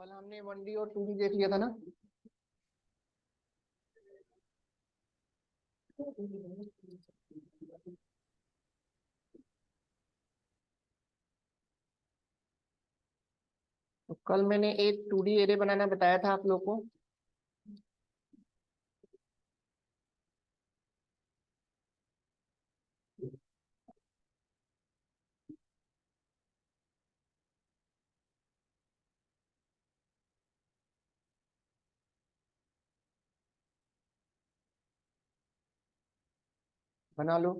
कल हमने 1D और 2D देख लिया था ना। तो कल मैंने एक 2D एरे बनाना बताया था आप लोग को। बना लो।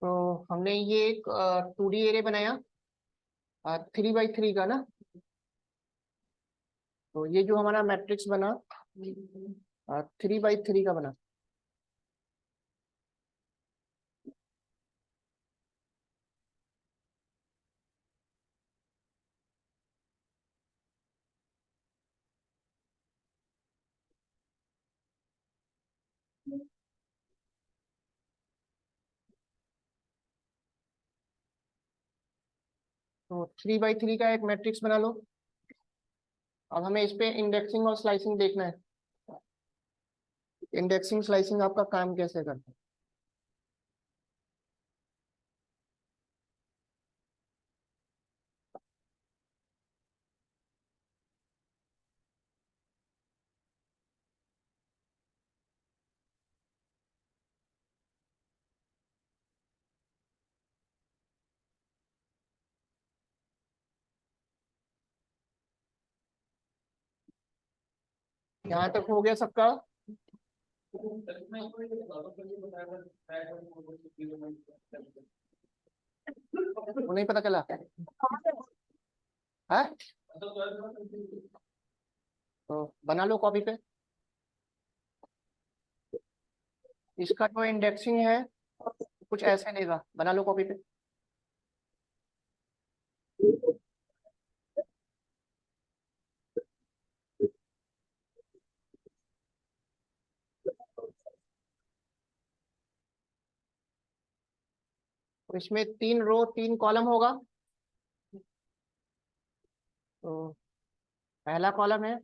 तो हमने ये एक 2D एरे बनाया 3x3 का ना। तो ये जो हमारा मैट्रिक्स बना 3x3 का बना। तो 3x3 का एक मैट्रिक्स बना लो। अब हमें इस पे इंडेक्सिंग और स्लाइसिंग देखना है। इंडेक्सिंग स्लाइसिंग आपका काम कैसे करता है। यहाँ तक हो गया सबका। वो नहीं पता चला है। तो बना लो कॉपी पे। इसका जो इंडेक्सिंग है कुछ ऐसे लेगा। बना लो कॉपी पे। तो इसमें 3 रो 3 कॉलम होगा। तो पहला कॉलम है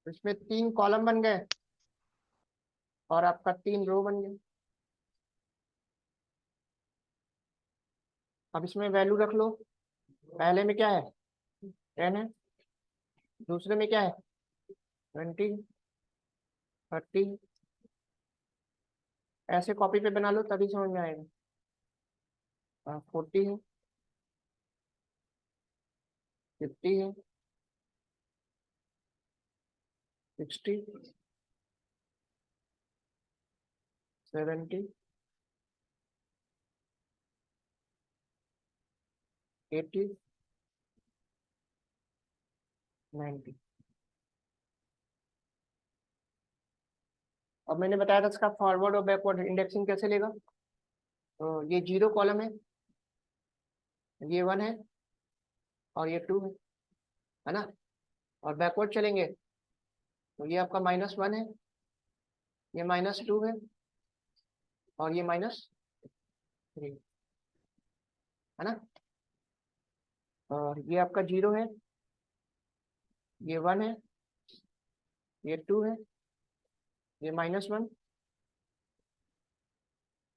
तो इसमें 3 कॉलम बन गए और आपका 3 रो बन गए। अब इसमें वैल्यू रख लो। पहले में क्या है 10 है। दूसरे में क्या है 20 30। ऐसे कॉपी पे बना लो तभी समझ में आएगा। 40 है 50 है 60 70 80 90। अब मैंने बताया था इसका फॉरवर्ड और बैकवर्ड इंडेक्सिंग कैसे लेगा। तो ये 0 कॉलम ये 1 है और ये 2 है ना। और बैकवर्ड चलेंगे तो ये आपका -1 है ये -2 है और ये -3 है ना। और ये आपका 0 है ये 1 है ये 2 है ये -1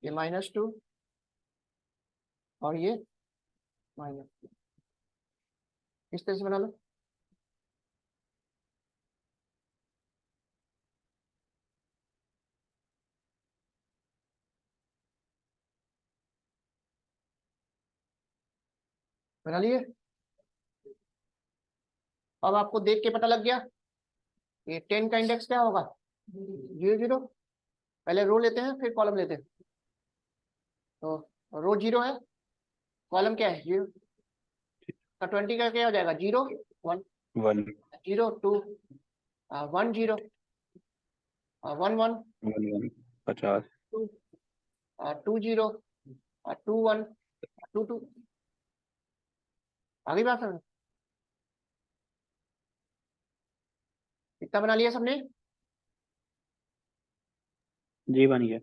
ये -2 और ये माइनस। इस तरह से बना लो। बना लिए। अब आपको देख के पता लग गया ये 10 का इंडेक्स क्या होगा जीरो जीरो, पहले रो लेते हैं फिर कॉलम लेते हैं। तो रो जीरो है, कॉलम क्या है जीरो, तो 20 का क्या हो जाएगा, zero one, 1 zero two, 1 zero, 1 1, 1 1 50 2, 2 zero, 2 1, 2 2। आगे बात है, कितना बना लिया सबने। जी बन गया।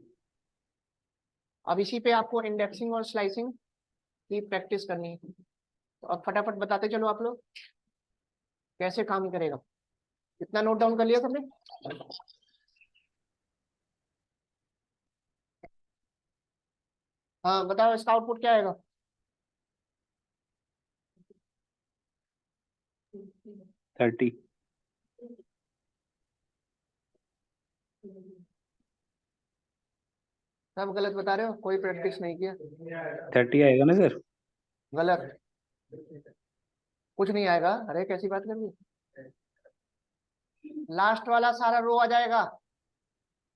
अब इसी पे आपको इंडेक्सिंग और स्लाइसिंग की प्रैक्टिस करनी है। तो अब फटाफट बताते चलो आप लोग कैसे काम करेगा। कितना नोट डाउन कर लिया सबने। हाँ बताओ इसका आउटपुट क्या आएगा। 30 सब गलत बता रहे हो, कोई प्रैक्टिस नहीं किया। 30 आएगा ना सर। गलत, कुछ नहीं आएगा, अरे कैसी बात कर रही है। लास्ट वाला सारा रो आ जाएगा।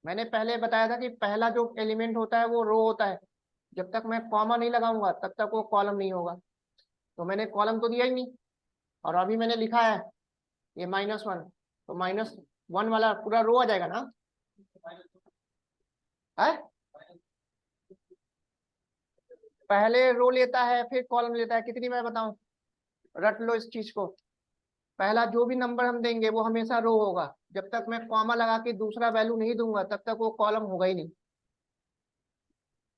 मैंने पहले बताया था कि पहला जो एलिमेंट होता है वो रो होता है, जब तक मैं कॉमा नहीं लगाऊंगा तब तक वो कॉलम नहीं होगा। तो मैंने कॉलम तो दिया ही नहीं, और अभी मैंने लिखा है ये -1, तो -1 वाला पूरा रो आ जाएगा ना है। पहले रो लेता है फिर कॉलम लेता है, कितनी मैं बताऊं, रट लो इस चीज को। पहला जो भी नंबर हम देंगे वो हमेशा रो होगा, जब तक मैं कॉमा लगा के दूसरा वैल्यू नहीं दूंगा तब तक वो कॉलम होगा ही नहीं।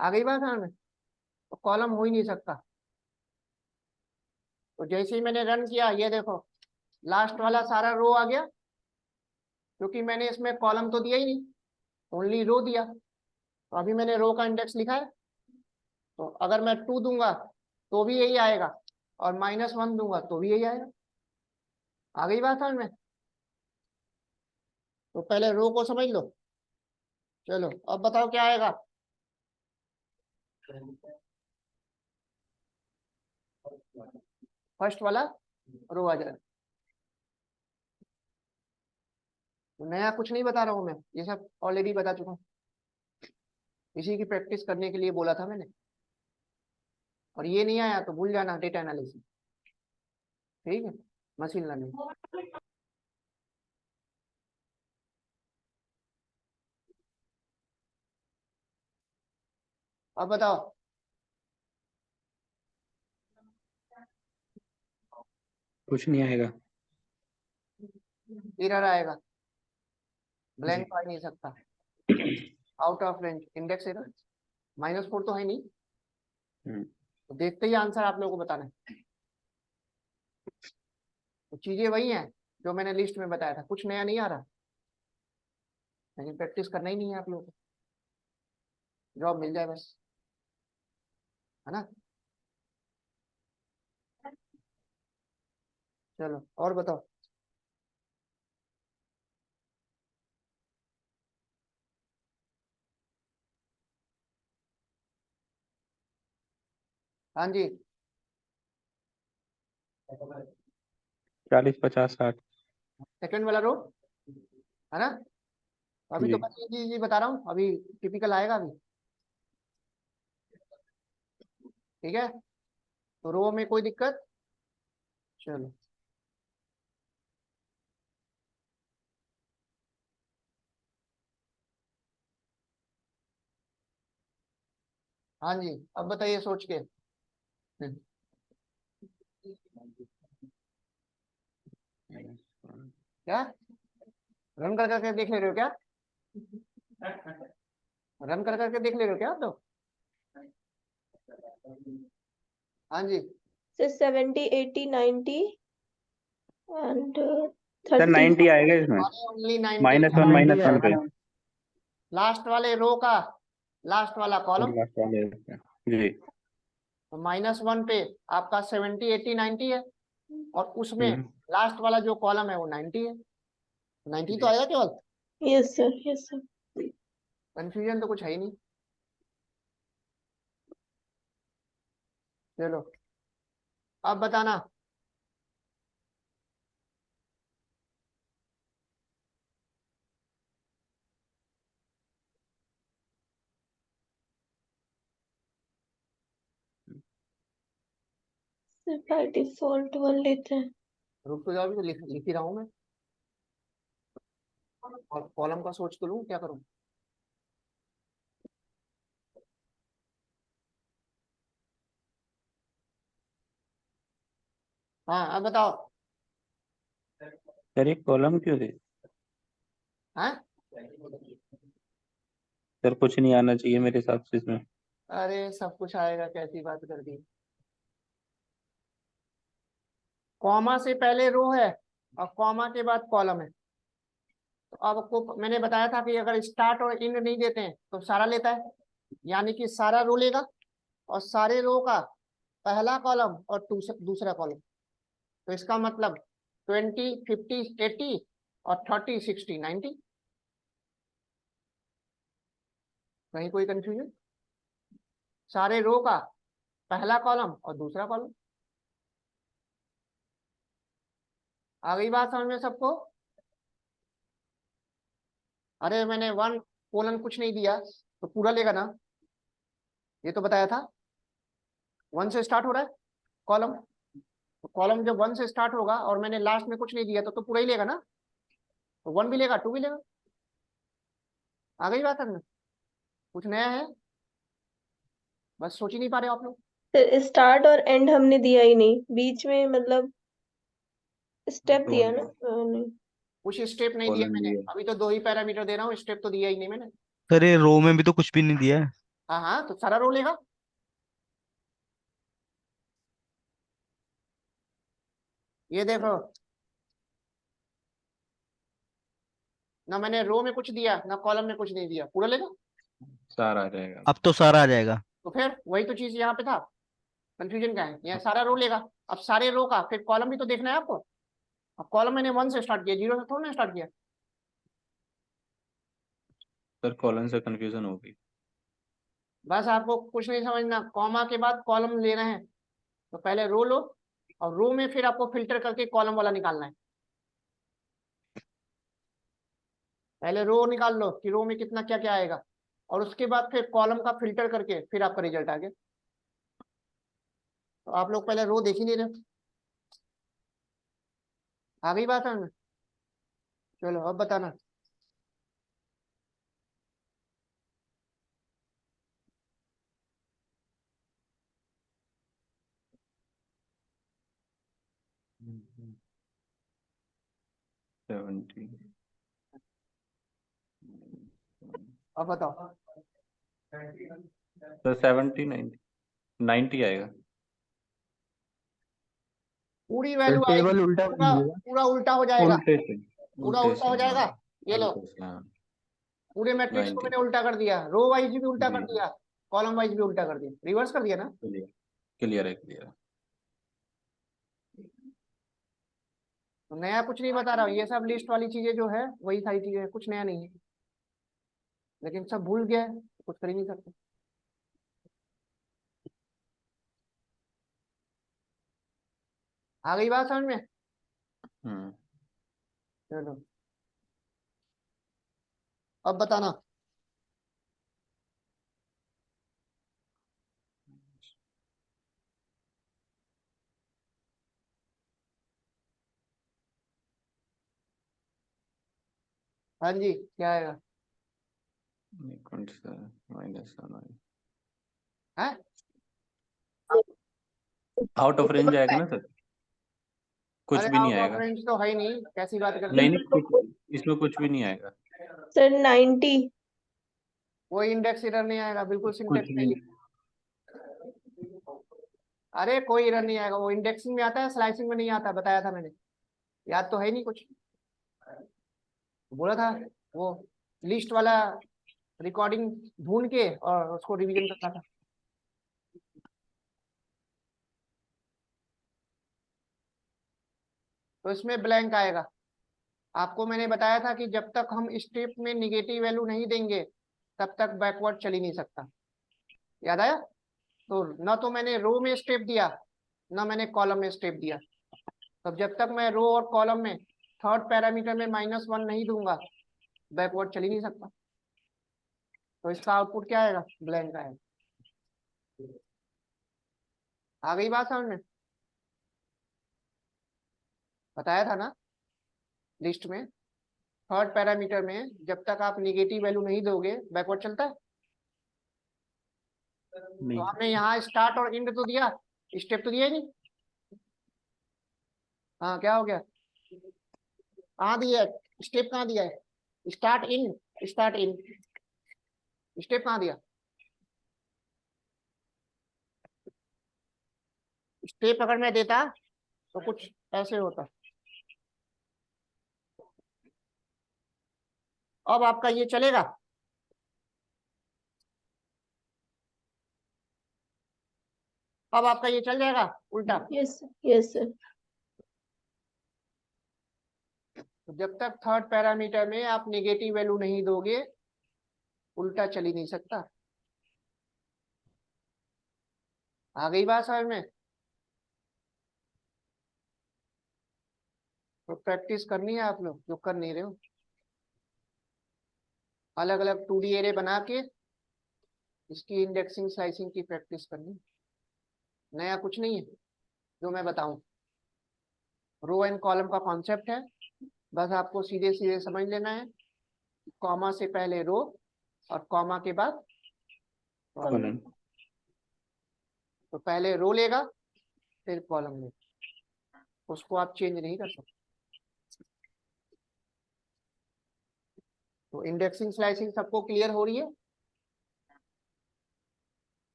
आ गई बात है, तो कॉलम हो ही नहीं सकता। तो जैसे ही मैंने रन किया ये देखो लास्ट वाला सारा रो आ गया, क्योंकि मैंने इसमें कॉलम तो दिया ही नहीं, ओनली रो दिया। तो अभी मैंने रो का इंडेक्स लिखा है, तो अगर मैं 2 दूंगा तो भी यही आएगा, और -1 दूंगा तो भी यही आएगा। आ गई बात समझ में। तो पहले रो को समझ लो। चलो अब बताओ क्या आएगा। फर्स्ट वाला रो आ जाएगा। तो नया कुछ नहीं बता रहा हूँ मैं, ये सब ऑलरेडी बता चुका हूँ। इसी की प्रैक्टिस करने के लिए बोला था मैंने। और ये नहीं आया तो भूल जाना डेटा एनालिसिस, ठीक है, मशीन लर्निंग। अब बताओ। कुछ नहीं आएगा एरर आएगा, जी। ब्लैंक आ नहीं सकता, out of range, index error, -4 तो है नहीं। तो देखते ही आंसर आप लोगों को बताना है। तो चीजें वही हैं जो मैंने लिस्ट में बताया था, कुछ नया नहीं आ रहा, लेकिन प्रैक्टिस करना ही नहीं है आप लोगों को, जॉब मिल जाए बस, है ना। चलो और बताओ। हाँ जी, 40 50 60 सेकंड वाला रो, है ना। अभी तो जी। बस ये बता रहा हूँ, अभी टिपिकल आएगा अभी, ठीक है। तो रो में कोई दिक्कत। चलो हाँ जी, अब बताइए सोच के। क्या रन कर करके देख ले रहे हो क्या, रन कर करके देख ले रहे हो क्या आप लोग। हाँ जी, So 70, 80, 90 and सर 30. 90 आएगा इसमें, ओनली 90। -1 पे। लास्ट वाले रो का लास्ट वाला और कॉलम, लास्ट वाले जी। तो -1 पे आपका 70 80 90 है, और उसमें हम्म। लास्ट वाला जो कॉलम है वो 90 है। 90 तो आएगा केवल, Yes sir, yes sir. Confusion तो कुछ है ही नहीं। चलो अब बताना। सर बाय डिफॉल्ट 1 लेते हैं। रुक तो जाओ, भी तो लिख ही रहा हूँ मैं। और कॉलम का सोच तो लूँ, क्या करूँ। हाँ अब बताओ। सर ये कॉलम क्यों दे? हाँ सर कुछ नहीं आना चाहिए मेरे हिसाब से इसमें। अरे सब कुछ आएगा, कैसी बात कर दी। कॉमा से पहले रो है और कॉमा के बाद कॉलम है। तो अब आपको मैंने बताया था कि अगर स्टार्ट और एंड नहीं देते हैं तो सारा लेता है, यानी कि सारा रो लेगा और सारे रो का पहला कॉलम और दूसरा कॉलम। तो इसका मतलब 20, 50, 80 और 30, 60, 90। कहीं कोई कंफ्यूजन? सारे रो का पहला कॉलम और दूसरा कॉलम। आ गई बात समझ में सबको? अरे मैंने 1 कोलन कुछ नहीं दिया तो पूरा लेगा ना, ये तो बताया था। 1 से स्टार्ट हो रहा है कॉलम, तो कॉलम जब 1 से स्टार्ट होगा और मैंने लास्ट में कुछ नहीं दिया तो पूरा ही लेगा ना। तो 1 भी लेगा, 2 भी लेगा। आ गई बात समझ में? कुछ नया है? बस सोच ही नहीं पा रहे हो आप लोग। सर स्टार्ट और एंड हमने दिया ही नहीं, बीच में मतलब स्टेप दिया ना। नहीं। कुछ स्टेप नहीं दिया कॉलम मैंने, दिया। अभी तो 2 ही पैरामीटर दे रहा हूँ, स्टेप तो दिया ही नहीं मैंने। सर ये रो में भी तो कुछ भी नहीं दिया है। हाँ हाँ, तो सारा रो लेगा। ये देखो, ना मैंने रो में कुछ दिया ना कॉलम में कुछ नहीं दिया, पूरा लेगा। सारा आ जाएगा। अब तो सारा आ जाएगा। तो फिर वही तो चीज यहाँ पे था, कंफ्यूजन क्या है। यहाँ सारा रो लेगा, अब सारे रो का फिर कॉलम भी तो देखना है आपको। अब कॉलम मैंने 1 से स्टार्ट किया, 0 से थोड़ा ना स्टार्ट किया। सर कॉलम से कंफ्यूजन होगी। बस आपको कुछ नहीं समझना, कॉमा के बाद कॉलम लेना है। तो पहले रो लो और रो में फिर आपको फिल्टर करके कॉलम वाला निकालना है। पहले रो निकाल लो कि रो में कितना क्या क्या आएगा, और उसके बाद फिर कॉलम का फिल्टर करके फिर आपका रिजल्ट आ गया। तो आप लोग पहले रो देख ही नहीं रहे। आ गई बात है ना? चलो अब बताना। हम्म। 70। अब बताओ। सर 70, 90, 90 आएगा। पूरी सर वैल्यू आएगी, टेबल उल्टा कर पूरा दीजिएगा। पूरा उल्टा हो जाएगा। उल्टे से। पूरा उल्टे उल्टा से हो हाँ। जाएगा। ये लो, उल्टे से हाँ। पूरे मैट्रिक्स को 90। मैंने उल्टा कर दिया, रो वाइज भी उल्टा कर जी दिया, कॉलम वाइज भी उल्टा कर दिया, रिवर्स कर दिया ना। क्लियर। क्लियर है, क्लियर है। तो नया कुछ नहीं बता रहा हूँ, ये सब लिस्ट वाली चीजें जो है वही सारी चीजें हैं, कुछ नया नहीं है। लेकिन सब भूल गया है तो कुछ कर ही नहीं सकते। आ गई बात समझ में? हम्म। चलो अब बताना। हाँ जी, क्या आएगा? माइनस है आउट ऑफ रेंज आएगा ना सर? कुछ अरे भी नहीं आउट ऑफ आएगा। रेंज तो है ही नहीं, कैसी बात करते नहीं हैं। नहीं, कुछ इसमें कुछ भी नहीं आएगा। सर 90। कोई इंडेक्स एरर नहीं आएगा, बिल्कुल कुछ सिंटेक्स भी सही नहीं। है। अरे कोई एरर नहीं आएगा, वो इंडेक्सिंग में आता है, स्लाइसिंग में नहीं आता, बताया था मैंने। याद तो है ही नहीं कुछ, बोला था। वो लिस्ट वाला रिकॉर्डिंग ढूंढ के और उसको रिवीजन करना था। तो इसमें ब्लैंक आएगा। आपको मैंने बताया था कि जब तक हम स्टेप में निगेटिव वैल्यू नहीं देंगे तब तक बैकवर्ड चल ही नहीं सकता। याद आया? तो ना तो मैंने रो में स्टेप दिया ना मैंने कॉलम में स्टेप दिया। तब जब तक मैं रो और कॉलम में थर्ड पैरामीटर में -1 नहीं दूंगा बैकवर्ड चल ही नहीं सकता। तो इसका आउटपुट क्या आएगा? ब्लैंक आएगा। आ गई बात समझ में? बताया था ना लिस्ट में, थर्ड पैरामीटर में जब तक आप निगेटिव वैल्यू नहीं दोगे बैकवर्ड चलता है। तो नहीं हमने यहाँ स्टार्ट और एंड तो दिया, स्टेप तो दिया ही नहीं। हाँ क्या हो गया, कहाँ दिया है स्टेप, कहाँ दिया है, start in, start in, step कहाँ दिया। स्टेप अगर मैं देता तो कुछ ऐसे होता। अब आपका ये चलेगा, अब आपका ये चल जाएगा उल्टा। Yes yes sir. तो जब तक थर्ड पैरामीटर में आप नेगेटिव वैल्यू नहीं दोगे उल्टा चल ही नहीं सकता। आ गई बात समझ में। तो प्रैक्टिस करनी है आप लोग जो कर नहीं रहे हो, अलग अलग 2D एरे बना के इसकी इंडेक्सिंग स्लाइसिंग की प्रैक्टिस करनी। नया कुछ नहीं है जो मैं बताऊं, रो एंड कॉलम का कॉन्सेप्ट है, बस आपको सीधे सीधे समझ लेना है। कॉमा से पहले रो और कॉमा के बाद कॉलम। कॉलन। तो पहले रो लेगा फिर कॉलम लेगा, उसको आप चेंज नहीं कर सकते। तो इंडेक्सिंग स्लाइसिंग सबको क्लियर हो रही है।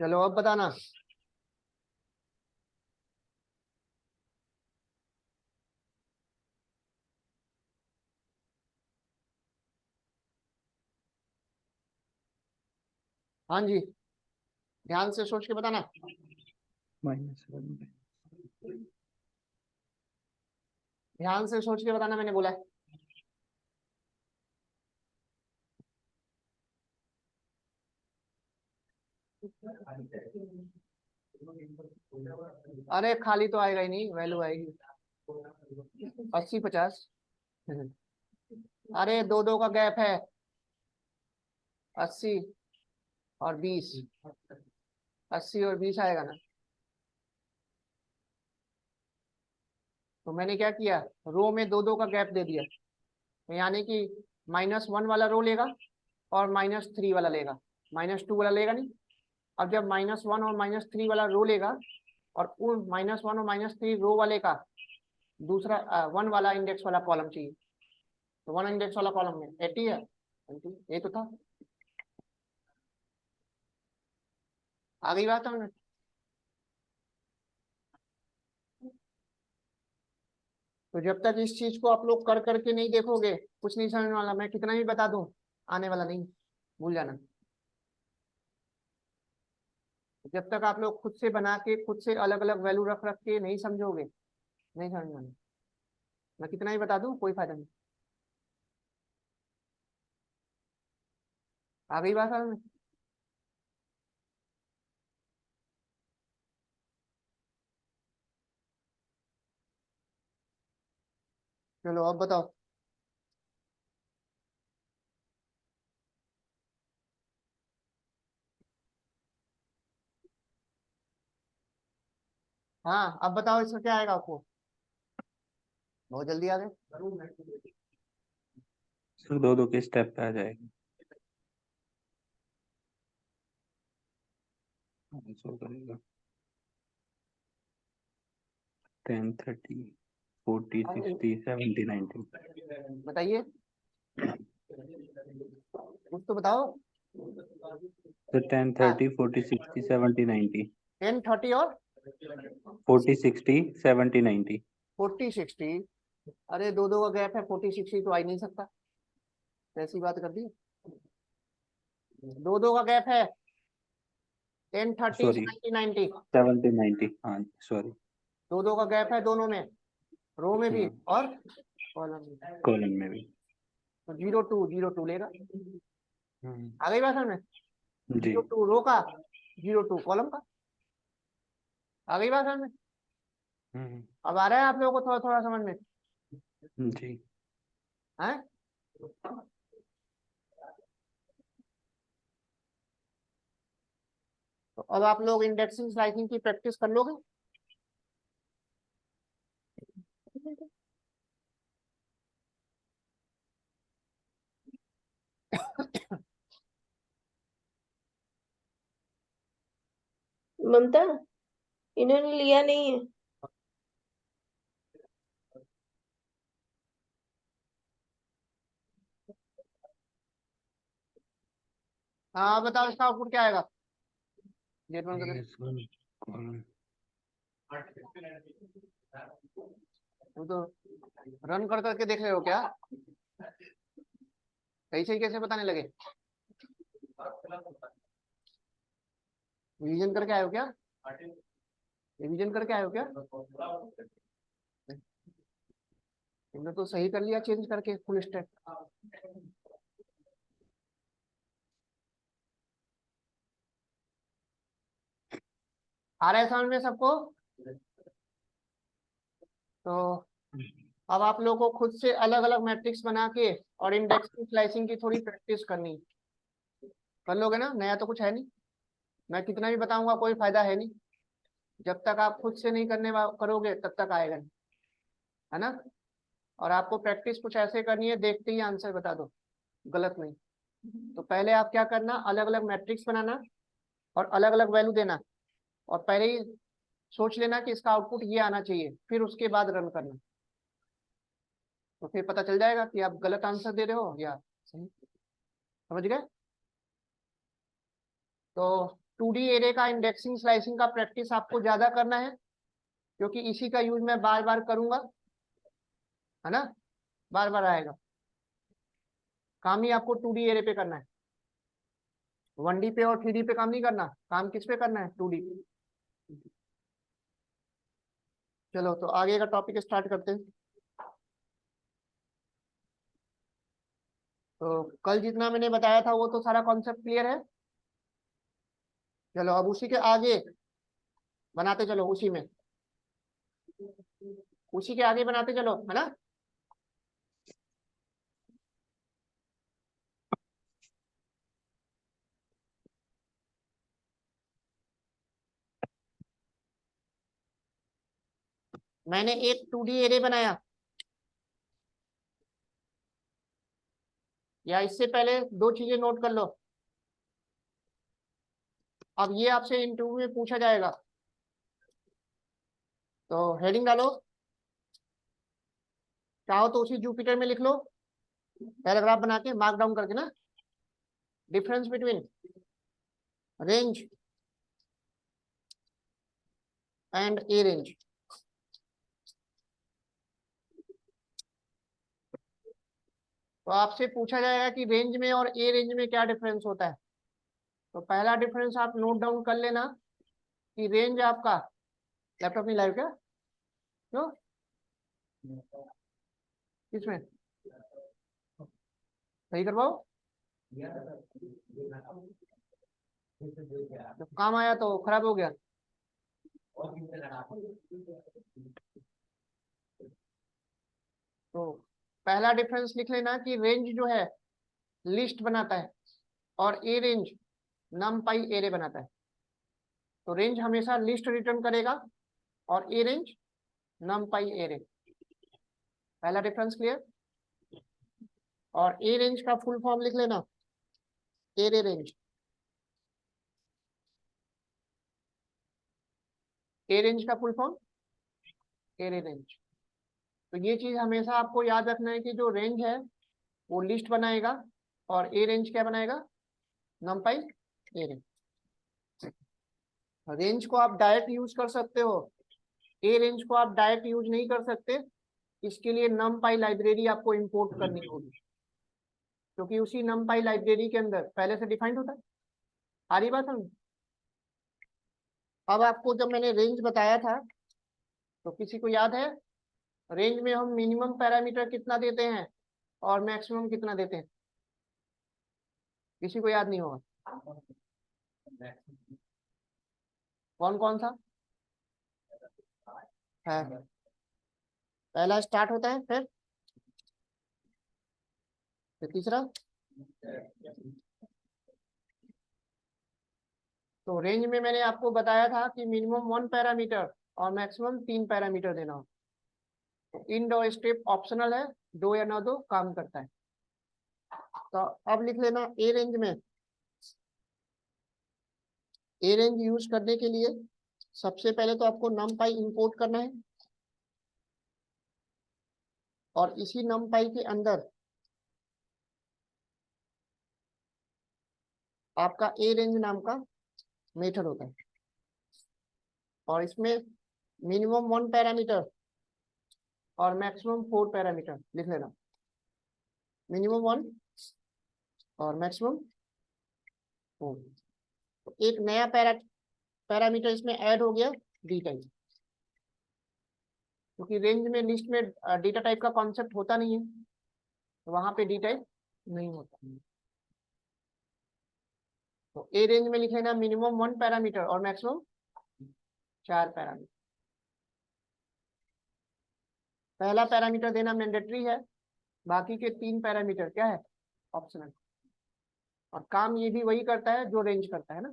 चलो अब बताना। हाँ जी, ध्यान से सोच के बताना। -1 ध्यान से सोच के बताना मैंने बोला है। अरे खाली तो आएगा ही नहीं, वैल्यू आएगी 80 50। अरे दो दो का गैप है, 80 और 20, 80 और 20 आएगा ना। तो मैंने क्या किया, रो में दो दो का गैप दे दिया, यानी कि -1 वाला रो लेगा और -3 वाला लेगा, -2 वाला लेगा नहीं। अब जब -1 और -3 वाला रो लेगा और उन -1 और -3 रो वाले का दूसरा 1 वाला इंडेक्स वाला कॉलम चाहिए, तो 1 इंडेक्स वाला कॉलम में 80 है, 20, ये तो था। आ गई बात हमने। तो जब तक इस चीज को आप लोग कर करके नहीं देखोगे कुछ नहीं समझने वाला, मैं कितना भी बता दूं आने वाला नहीं, भूल जाना। जब तक आप लोग खुद से बना के खुद से अलग अलग वैल्यू रख रख के नहीं समझोगे नहीं समझ में आना। मैं कितना ही बता दूं कोई फायदा नहीं। आ गई बात समझ में। चलो अब बताओ। हाँ अब बताओ इसका क्या आएगा आपको, बहुत जल्दी आ गए। सर दो दो के स्टेप पे आ जाएगा। सो करेगा 10 30 40 60 70 90। बताइए कुछ तो बताओ। सर 10 हाँ 30 40 60 70 90। 10 30 और 40 60 70 90। 40 60। अरे दो दो का गैप है, 40 60 तो आ ही नहीं सकता, ऐसी बात कर दी। दो दो का गैप है, 10 30 सॉरी 70 90। 70 90। हाँ सॉरी। दो दो का गैप है दोनों में, रो में भी और कॉलम में। कॉलन में भी। तो 0 2 लेगा। आ गई बात समझ में। जी 0 2 रो का, 0 2 कॉलम का। आ गई बात समझ में। अब आ रहा है आप लोगों को थोड़ा थोड़ा समझ में जी। है। अब आप लोग इंडेक्सिंग स्लाइसिंग की प्रैक्टिस कर लोगे? ममता, इन्होंने लिया नहीं है। हाँ बताओ, इसका आउटपुट क्या आएगा? गेट वन का Yes, column. वो तो रन कर करके देख रहे हो क्या? कैसे कैसे बताने लगे? रिवीजन करके आए हो क्या? रिवीजन करके आए हो क्या? तुमने तो सही कर लिया चेंज करके फुल स्टैक। आ रहा है समझ में सबको? तो अब आप लोगों को खुद से अलग अलग मैट्रिक्स बना के और इंडेक्सिंग स्लाइसिंग की थोड़ी प्रैक्टिस करनी। कर लोगे ना? नया तो कुछ है नहीं, मैं कितना भी बताऊंगा कोई फायदा है नहीं। जब तक आप खुद से नहीं करोगे तब तक आएगा नहीं, है ना? और आपको प्रैक्टिस कुछ ऐसे करनी है, देखते ही आंसर बता दो, गलत नहीं। तो पहले आप क्या करना, अलग अलग मैट्रिक्स बनाना और अलग अलग वैल्यू देना, और पहले ही सोच लेना कि इसका आउटपुट ये आना चाहिए, फिर उसके बाद रन करना। तो फिर पता चल जाएगा कि आप गलत आंसर दे रहे हो या सही। समझ गए? तो 2D एरे का इंडेक्सिंग स्लाइसिंग का प्रैक्टिस आपको ज्यादा करना है, क्योंकि इसी का यूज मैं बार बार करूंगा, है ना? बार बार आएगा। काम ही आपको 2D एरे पे करना है, 1D पे और 3D पे काम नहीं करना। काम किस पे करना है? 2D पे। चलो तो आगे का टॉपिक स्टार्ट करते हैं। तो कल जितना मैंने बताया था वो तो सारा कॉन्सेप्ट क्लियर है। चलो अब उसी के आगे बनाते चलो, उसी के आगे बनाते चलो, है ना? मैंने एक 2D एरे बनाया, या इससे पहले दो चीजें नोट कर लो। अब ये आपसे इंटरव्यू में पूछा जाएगा, तो हेडिंग डालो, चाहो तो उसी जुपिटर में लिख लो, पैराग्राफ बना के मार्क डाउन करके ना, difference between range and A range. तो आपसे पूछा जाएगा कि रेंज में और ए रेंज में क्या डिफरेंस होता है। तो पहला डिफरेंस आप नोट डाउन कर लेना कि रेंज आपका, लैपटॉप नहीं लाइव क्या? क्यों? किसमें सही करवाओ? जब काम आया तो खराब हो गया। तो पहला डिफरेंस लिख लेना कि रेंज जो है लिस्ट बनाता है, और arange numpy array बनाता है। तो रेंज हमेशा लिस्ट रिटर्न करेगा और arange numpy array. पहला डिफरेंस क्लियर? और ए रेंज का फुल फॉर्म लिख लेना, एरे रेंज। ए रेंज का फुल फॉर्म एरे रेंज। तो ये चीज हमेशा आपको याद रखना है कि जो रेंज है वो लिस्ट बनाएगा, और ए रेंज क्या बनाएगा? नमपाई एरे। रेंज को आप डायरेक्ट यूज कर सकते हो, ए रेंज को आप डायरेक्ट यूज नहीं कर सकते। इसके लिए नमपाई लाइब्रेरी आपको इंपोर्ट करनी होगी, क्योंकि उसी नमपाई लाइब्रेरी के अंदर पहले से डिफाइंड होता है। आ रही बात समझ? अब आपको जब मैंने रेंज बताया था, तो किसी को याद है रेंज में हम मिनिमम पैरामीटर कितना देते हैं और मैक्सिमम कितना देते हैं? किसी को याद नहीं होगा? कौन कौन सा है? पहला स्टार्ट होता है, फिर तीसरा, तो रेंज में मैंने आपको बताया था कि मिनिमम 1 पैरामीटर और मैक्सिमम 3 पैरामीटर देना हो। तो इन 2 स्टेप ऑप्शनल है, 2 या ना 2 काम करता है। तो अब लिख लेना ए रेंज में, ए रेंज यूज करने के लिए सबसे पहले तो आपको numpy इंपोर्ट करना है और इसी numpy के अंदर आपका ए रेंज नाम का मेथड होता है और इसमें मिनिमम 1 पैरामीटर और मैक्सिमम 4 पैरामीटर लिख लेना। मिनिमम 1 और मैक्सिमम 4। तो एक नया पैरामीटर इसमें ऐड हो गया, डी टाइप, क्योंकि रेंज में लिस्ट में डेटा टाइप का कॉन्सेप्ट होता नहीं है, तो वहां पे डी टाइप नहीं होता। तो ए रेंज में लिख लेना मिनिमम 1 पैरामीटर और मैक्सिमम 4 पैरामीटर। पहला पैरामीटर देना मैंडेटरी है, बाकी के 3 पैरामीटर क्या है, ऑप्शनल। और काम ये भी वही करता है जो रेंज करता है ना।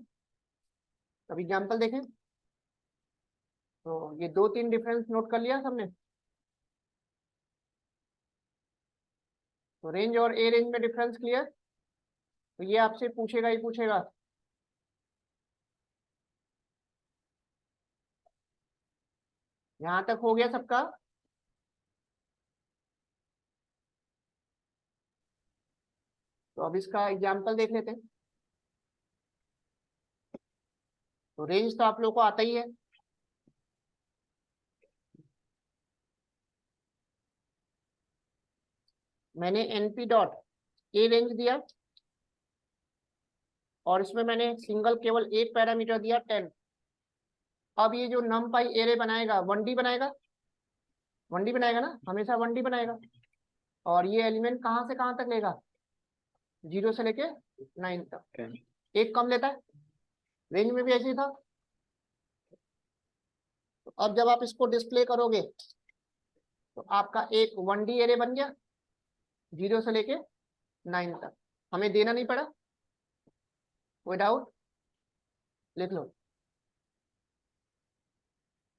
अब एग्जाम्पल देखें तो ये 2-3 डिफरेंस नोट कर लिया सबने। तो रेंज और ए रेंज में डिफरेंस क्लियर। तो ये आपसे पूछेगा ही पूछेगा, यहां तक हो गया सबका। तो अब इसका एग्जाम्पल देख लेते हैं। तो रेंज तो आप लोगों को आता ही है। मैंने np डॉट ए रेंज दिया और इसमें मैंने सिंगल केवल एक पैरामीटर दिया 10। अब ये जो numpy एरे बनाएगा 1D बनाएगा, 1D बनाएगा ना, हमेशा 1D बनाएगा। और ये एलिमेंट कहाँ से कहाँ तक लेगा, 0 से लेके 9 तक, एक कम लेता है। रेंज में भी ऐसे ही था। तो अब जब आप इसको डिस्प्ले करोगे तो आपका एक 1D एरे बन गया 0 से लेके 9 तक। हमें देना नहीं पड़ा, कोई डाउट, लिख लो।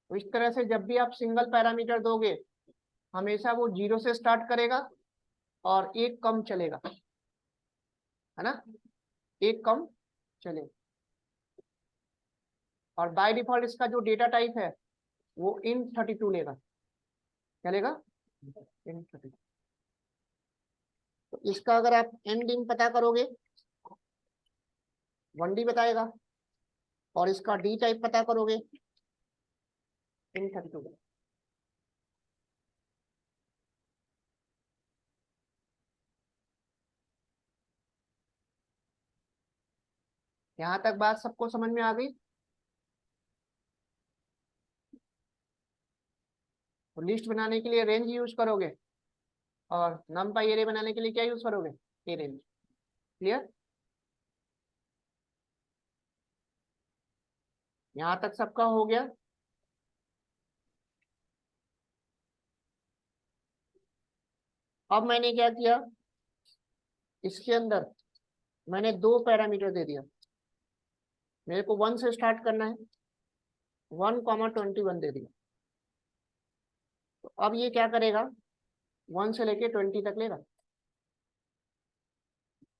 तो इस तरह से जब भी आप सिंगल पैरामीटर दोगे हमेशा वो 0 से स्टार्ट करेगा और एक कम चलेगा, है ना, एक कम चलेगा। और बाय डिफॉल्ट इसका जो डेटा टाइप है वो int32 लेगा। क्या लेगा, int32। तो इसका अगर आप एंड इन पता करोगे 1D बताएगा, और इसका डी टाइप पता करोगे int32। यहां तक बात सबको समझ में आ गई। तो लिस्ट बनाने के लिए रेंज यूज करोगे और numpy एरे बनाने के लिए क्या यूज करोगे, ए रेंज। क्लियर, यहां तक सबका हो गया। अब मैंने क्या किया, इसके अंदर मैंने 2 पैरामीटर दे दिया। मेरे को 1 से स्टार्ट करना है, 1,21 दे दिया। तो अब ये क्या करेगा, 1 से लेके 20 तक लेगा।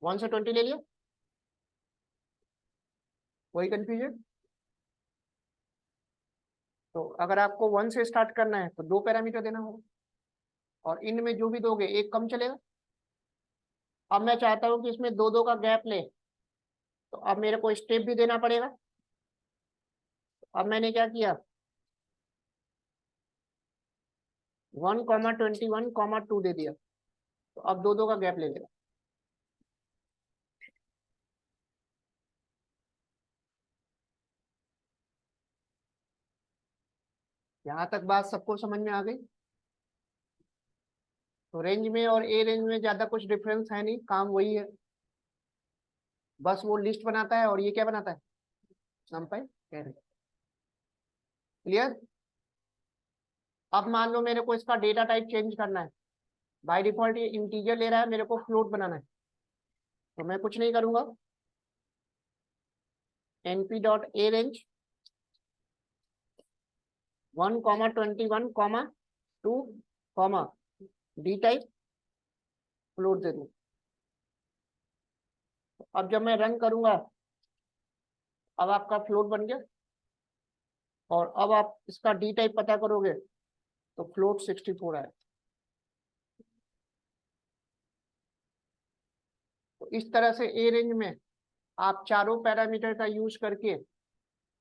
1 से 20 ले लिया, कोई कंफ्यूजन। तो अगर आपको 1 से स्टार्ट करना है तो 2 पैरामीटर देना होगा, और इनमें जो भी दोगे एक कम चलेगा। अब मैं चाहता हूं कि इसमें 2-2 का गैप ले, तो अब मेरे को स्टेप भी देना पड़ेगा। अब मैंने क्या किया, 1,21,2 दे दिया। तो अब 2-2 का गैप ले लेगा। यहां तक बात सबको समझ में आ गई। तो रेंज में और ए रेंज में ज्यादा कुछ डिफरेंस है नहीं, काम वही है, बस वो लिस्ट बनाता है और ये क्या बनाता है, numpy एरे। क्लियर। अब मान लो मेरे को इसका डेटा टाइप चेंज करना है। बाय डिफॉल्ट ये इंटीजर ले रहा है, मेरे को फ्लोट बनाना है। तो मैं कुछ नहीं करूंगा, np dot a range 1,21, 2, d type float दे दूं। अब जब मैं रन करूंगा, अब आपका फ्लोट बन गया, और अब आप इसका डी टाइप पता करोगे तो फ्लोट 64 आए। तो इस तरह से ए रेंज में आप चारों पैरामीटर का यूज करके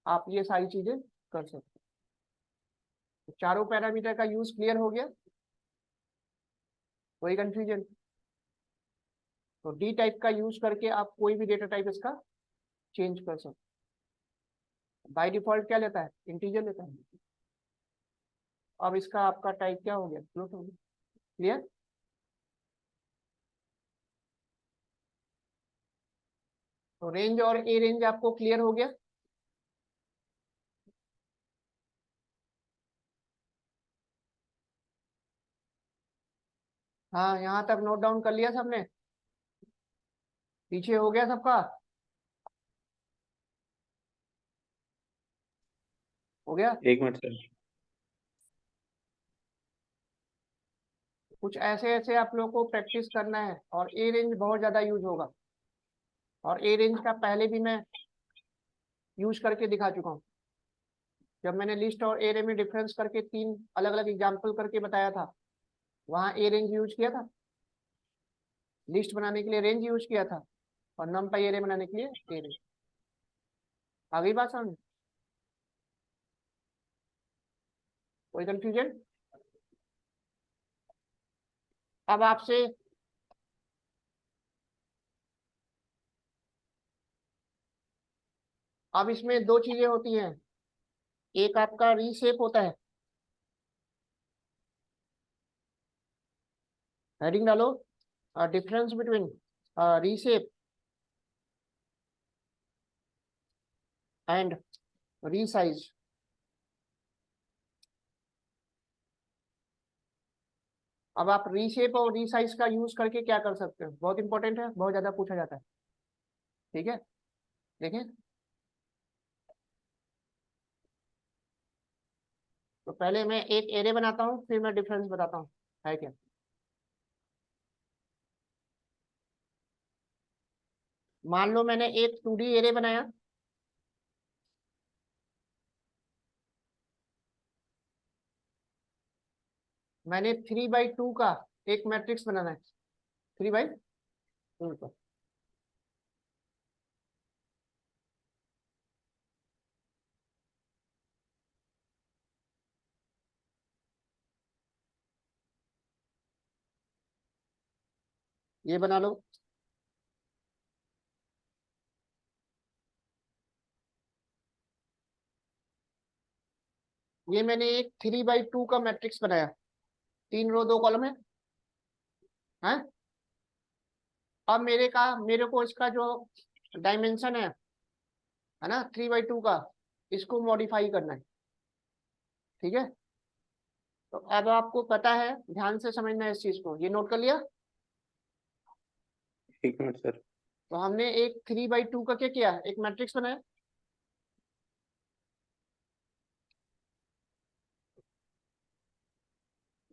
आप ये सारी चीजें कर सकते हो। तो चारों पैरामीटर का यूज क्लियर हो गया, कोई कंफ्यूजन? तो डी टाइप का यूज करके आप कोई भी डेटा टाइप इसका चेंज कर सकते हो। बाय डिफॉल्ट क्या लेता है? इंटीजर लेता है। अब इसका आपका टाइप क्या हो गया? फ्लोट हो गया। क्लियर? तो रेंज और ए रेंज आपको क्लियर हो गया। हाँ, यहाँ तक नोट डाउन कर लिया सबने? पीछे हो गया सबका? हो गया? एक मिनट सर। कुछ ऐसे ऐसे आप लोगों को प्रैक्टिस करना है, और ए रेंज बहुत ज्यादा यूज होगा, और ए रेंज का पहले भी मैं यूज करके दिखा चुका हूँ। जब मैंने लिस्ट और एरे में डिफरेंस करके 3 अलग अलग एग्जाम्पल करके बताया था, वहां ए रेंज यूज किया था। लिस्ट बनाने के लिए रेंज यूज किया था, और नंपाई एरे बनाने के लिए ए रेंज। आ गई बात समझ? कोई कंफ्यूजन? अब आपसे अब इसमें 2 चीजें होती हैं। एक आपका रीशेप होता है, हेडिंग डालो, difference between reshape and resize. अब आप रीशेप और रीसाइज का यूज करके क्या कर सकते हो? बहुत इंपॉर्टेंट है, बहुत ज्यादा पूछा जाता है। ठीक है, देखें। तो पहले मैं एक एरे बनाता हूँ, फिर मैं डिफरेंस बताता हूँ है क्या। मान लो मैंने एक 2D एरे बनाया, मैंने 3x2 का एक मैट्रिक्स बनाना है, 3x2 का। ये बना लो। ये मैंने एक 3x2 का मैट्रिक्स बनाया, 3 रो 2 कॉलम है। हैं? अब मेरे को इसका जो डायमेंशन है ना 3x2 का, इसको मॉडिफाई करना है। ठीक है, तो अब आपको पता है, ध्यान से समझना है इस चीज को। ये नोट कर लिया? एक मिनट सर। तो हमने एक 3x2 का क्या किया? एक मैट्रिक्स बनाया।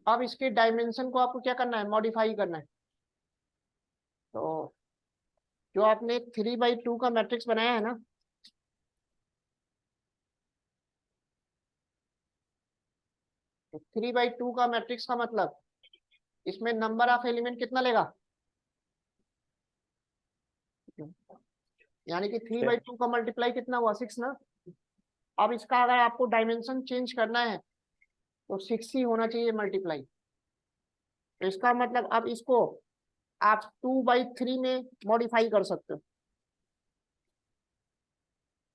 अब इसके डायमेंशन को आपको क्या करना है? मॉडिफाई करना है। तो जो आपने 3x2 का मैट्रिक्स बनाया है ना, तो 3x2 का मैट्रिक्स का मतलब इसमें नंबर ऑफ एलिमेंट कितना लेगा? यानी कि 3x2 का मल्टीप्लाई कितना हुआ? 6 ना। अब इसका अगर आपको डायमेंशन चेंज करना है तो 6 ही होना चाहिए मल्टीप्लाई। तो इसका मतलब अब इसको आप 2/3 में मॉडिफाई कर सकते हो,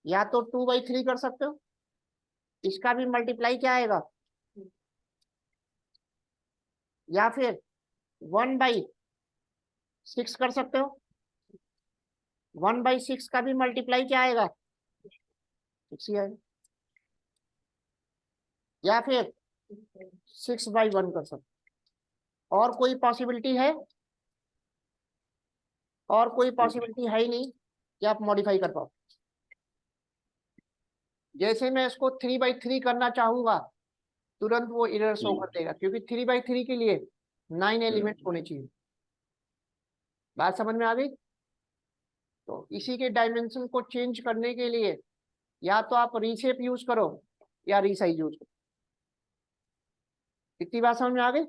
या तो 2/3 कर सकते हो, इसका भी मल्टीप्लाई क्या आएगा, या फिर 1/6 कर सकते हो। 1/6 का भी मल्टीप्लाई क्या आएगा? 6 ही आएगा। या फिर 6/1 कर सकते हो। और कोई पॉसिबिलिटी है? और कोई पॉसिबिलिटी है ही नहीं कि आप मॉडिफाई कर पाओ। जैसे मैं इसको 3/3 करना चाहूंगा तुरंत वो एरर शो कर देगा, क्योंकि 3/3 के लिए 9 एलिमेंट होने चाहिए। बात समझ में आ गई? तो इसी के डायमेंशन को चेंज करने के लिए या तो आप रीशेप यूज करो या रीसाइज यूज करो। इतनी बात समझ में आ गई?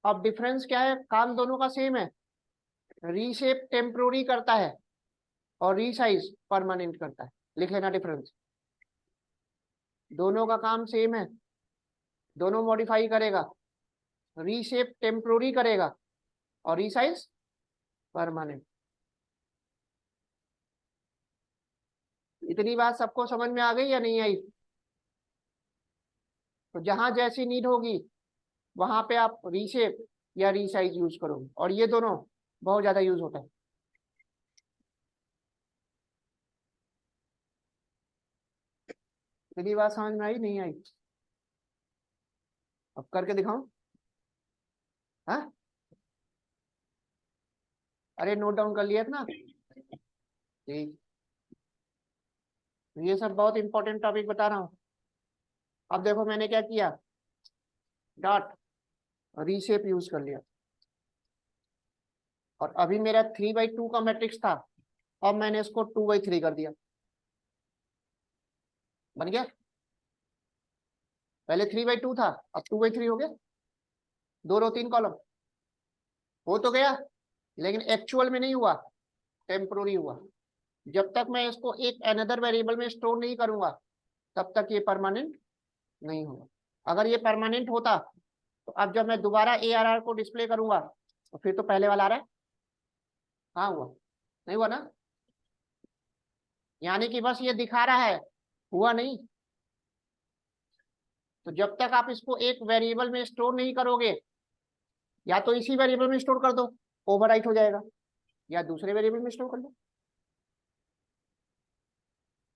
अब डिफरेंस क्या है? काम दोनों का सेम है। रीशेप टेम्पोररी करता है और रीसाइज परमानेंट करता है। लिख लेना डिफरेंस। दोनों का काम सेम है, दोनों मॉडिफाई करेगा। रीशेप टेम्पोररी करेगा और रीसाइज परमानेंट। इतनी बात सबको समझ में आ गई या नहीं आई? तो जहां जैसी नीड होगी वहां पे आप रीशेप या रीसाइज यूज करोगे, और ये दोनों बहुत ज्यादा यूज होता है। इतनी बात समझ में आई नहीं आई? अब करके दिखाऊं? हाँ, अरे नोट डाउन कर लिया था ना? ठीक, ये सब बहुत इंपॉर्टेंट टॉपिक बता रहा हूँ। अब देखो मैंने क्या किया, डॉट रीशेप यूज कर लिया, और अभी मेरा 3/2 का मैट्रिक्स था, अब मैंने इसको 2/3 कर दिया। बन गया? पहले 3/2 था, अब 2/3 हो गया। 2 रो 3 कॉलम हो तो गया, लेकिन एक्चुअल में नहीं हुआ, टेम्पोररी हुआ। जब तक मैं इसको एक अनदर वेरिएबल में स्टोर नहीं करूंगा तब तक ये परमानेंट नहीं होगा। अगर ये परमानेंट होता तो अब जब मैं दोबारा ARR को डिस्प्ले करूंगा तो फिर तो पहले वाला आ रहा है। हाँ हुआ? नहीं हुआ ना? यानी कि बस ये दिखा रहा है, हुआ नहीं। तो जब तक आप इसको एक वेरिएबल में स्टोर नहीं करोगे, या तो इसी वेरिएबल में स्टोर कर दो, ओवरराइट हो जाएगा, या दूसरे वेरिएबल में स्टोर कर दो।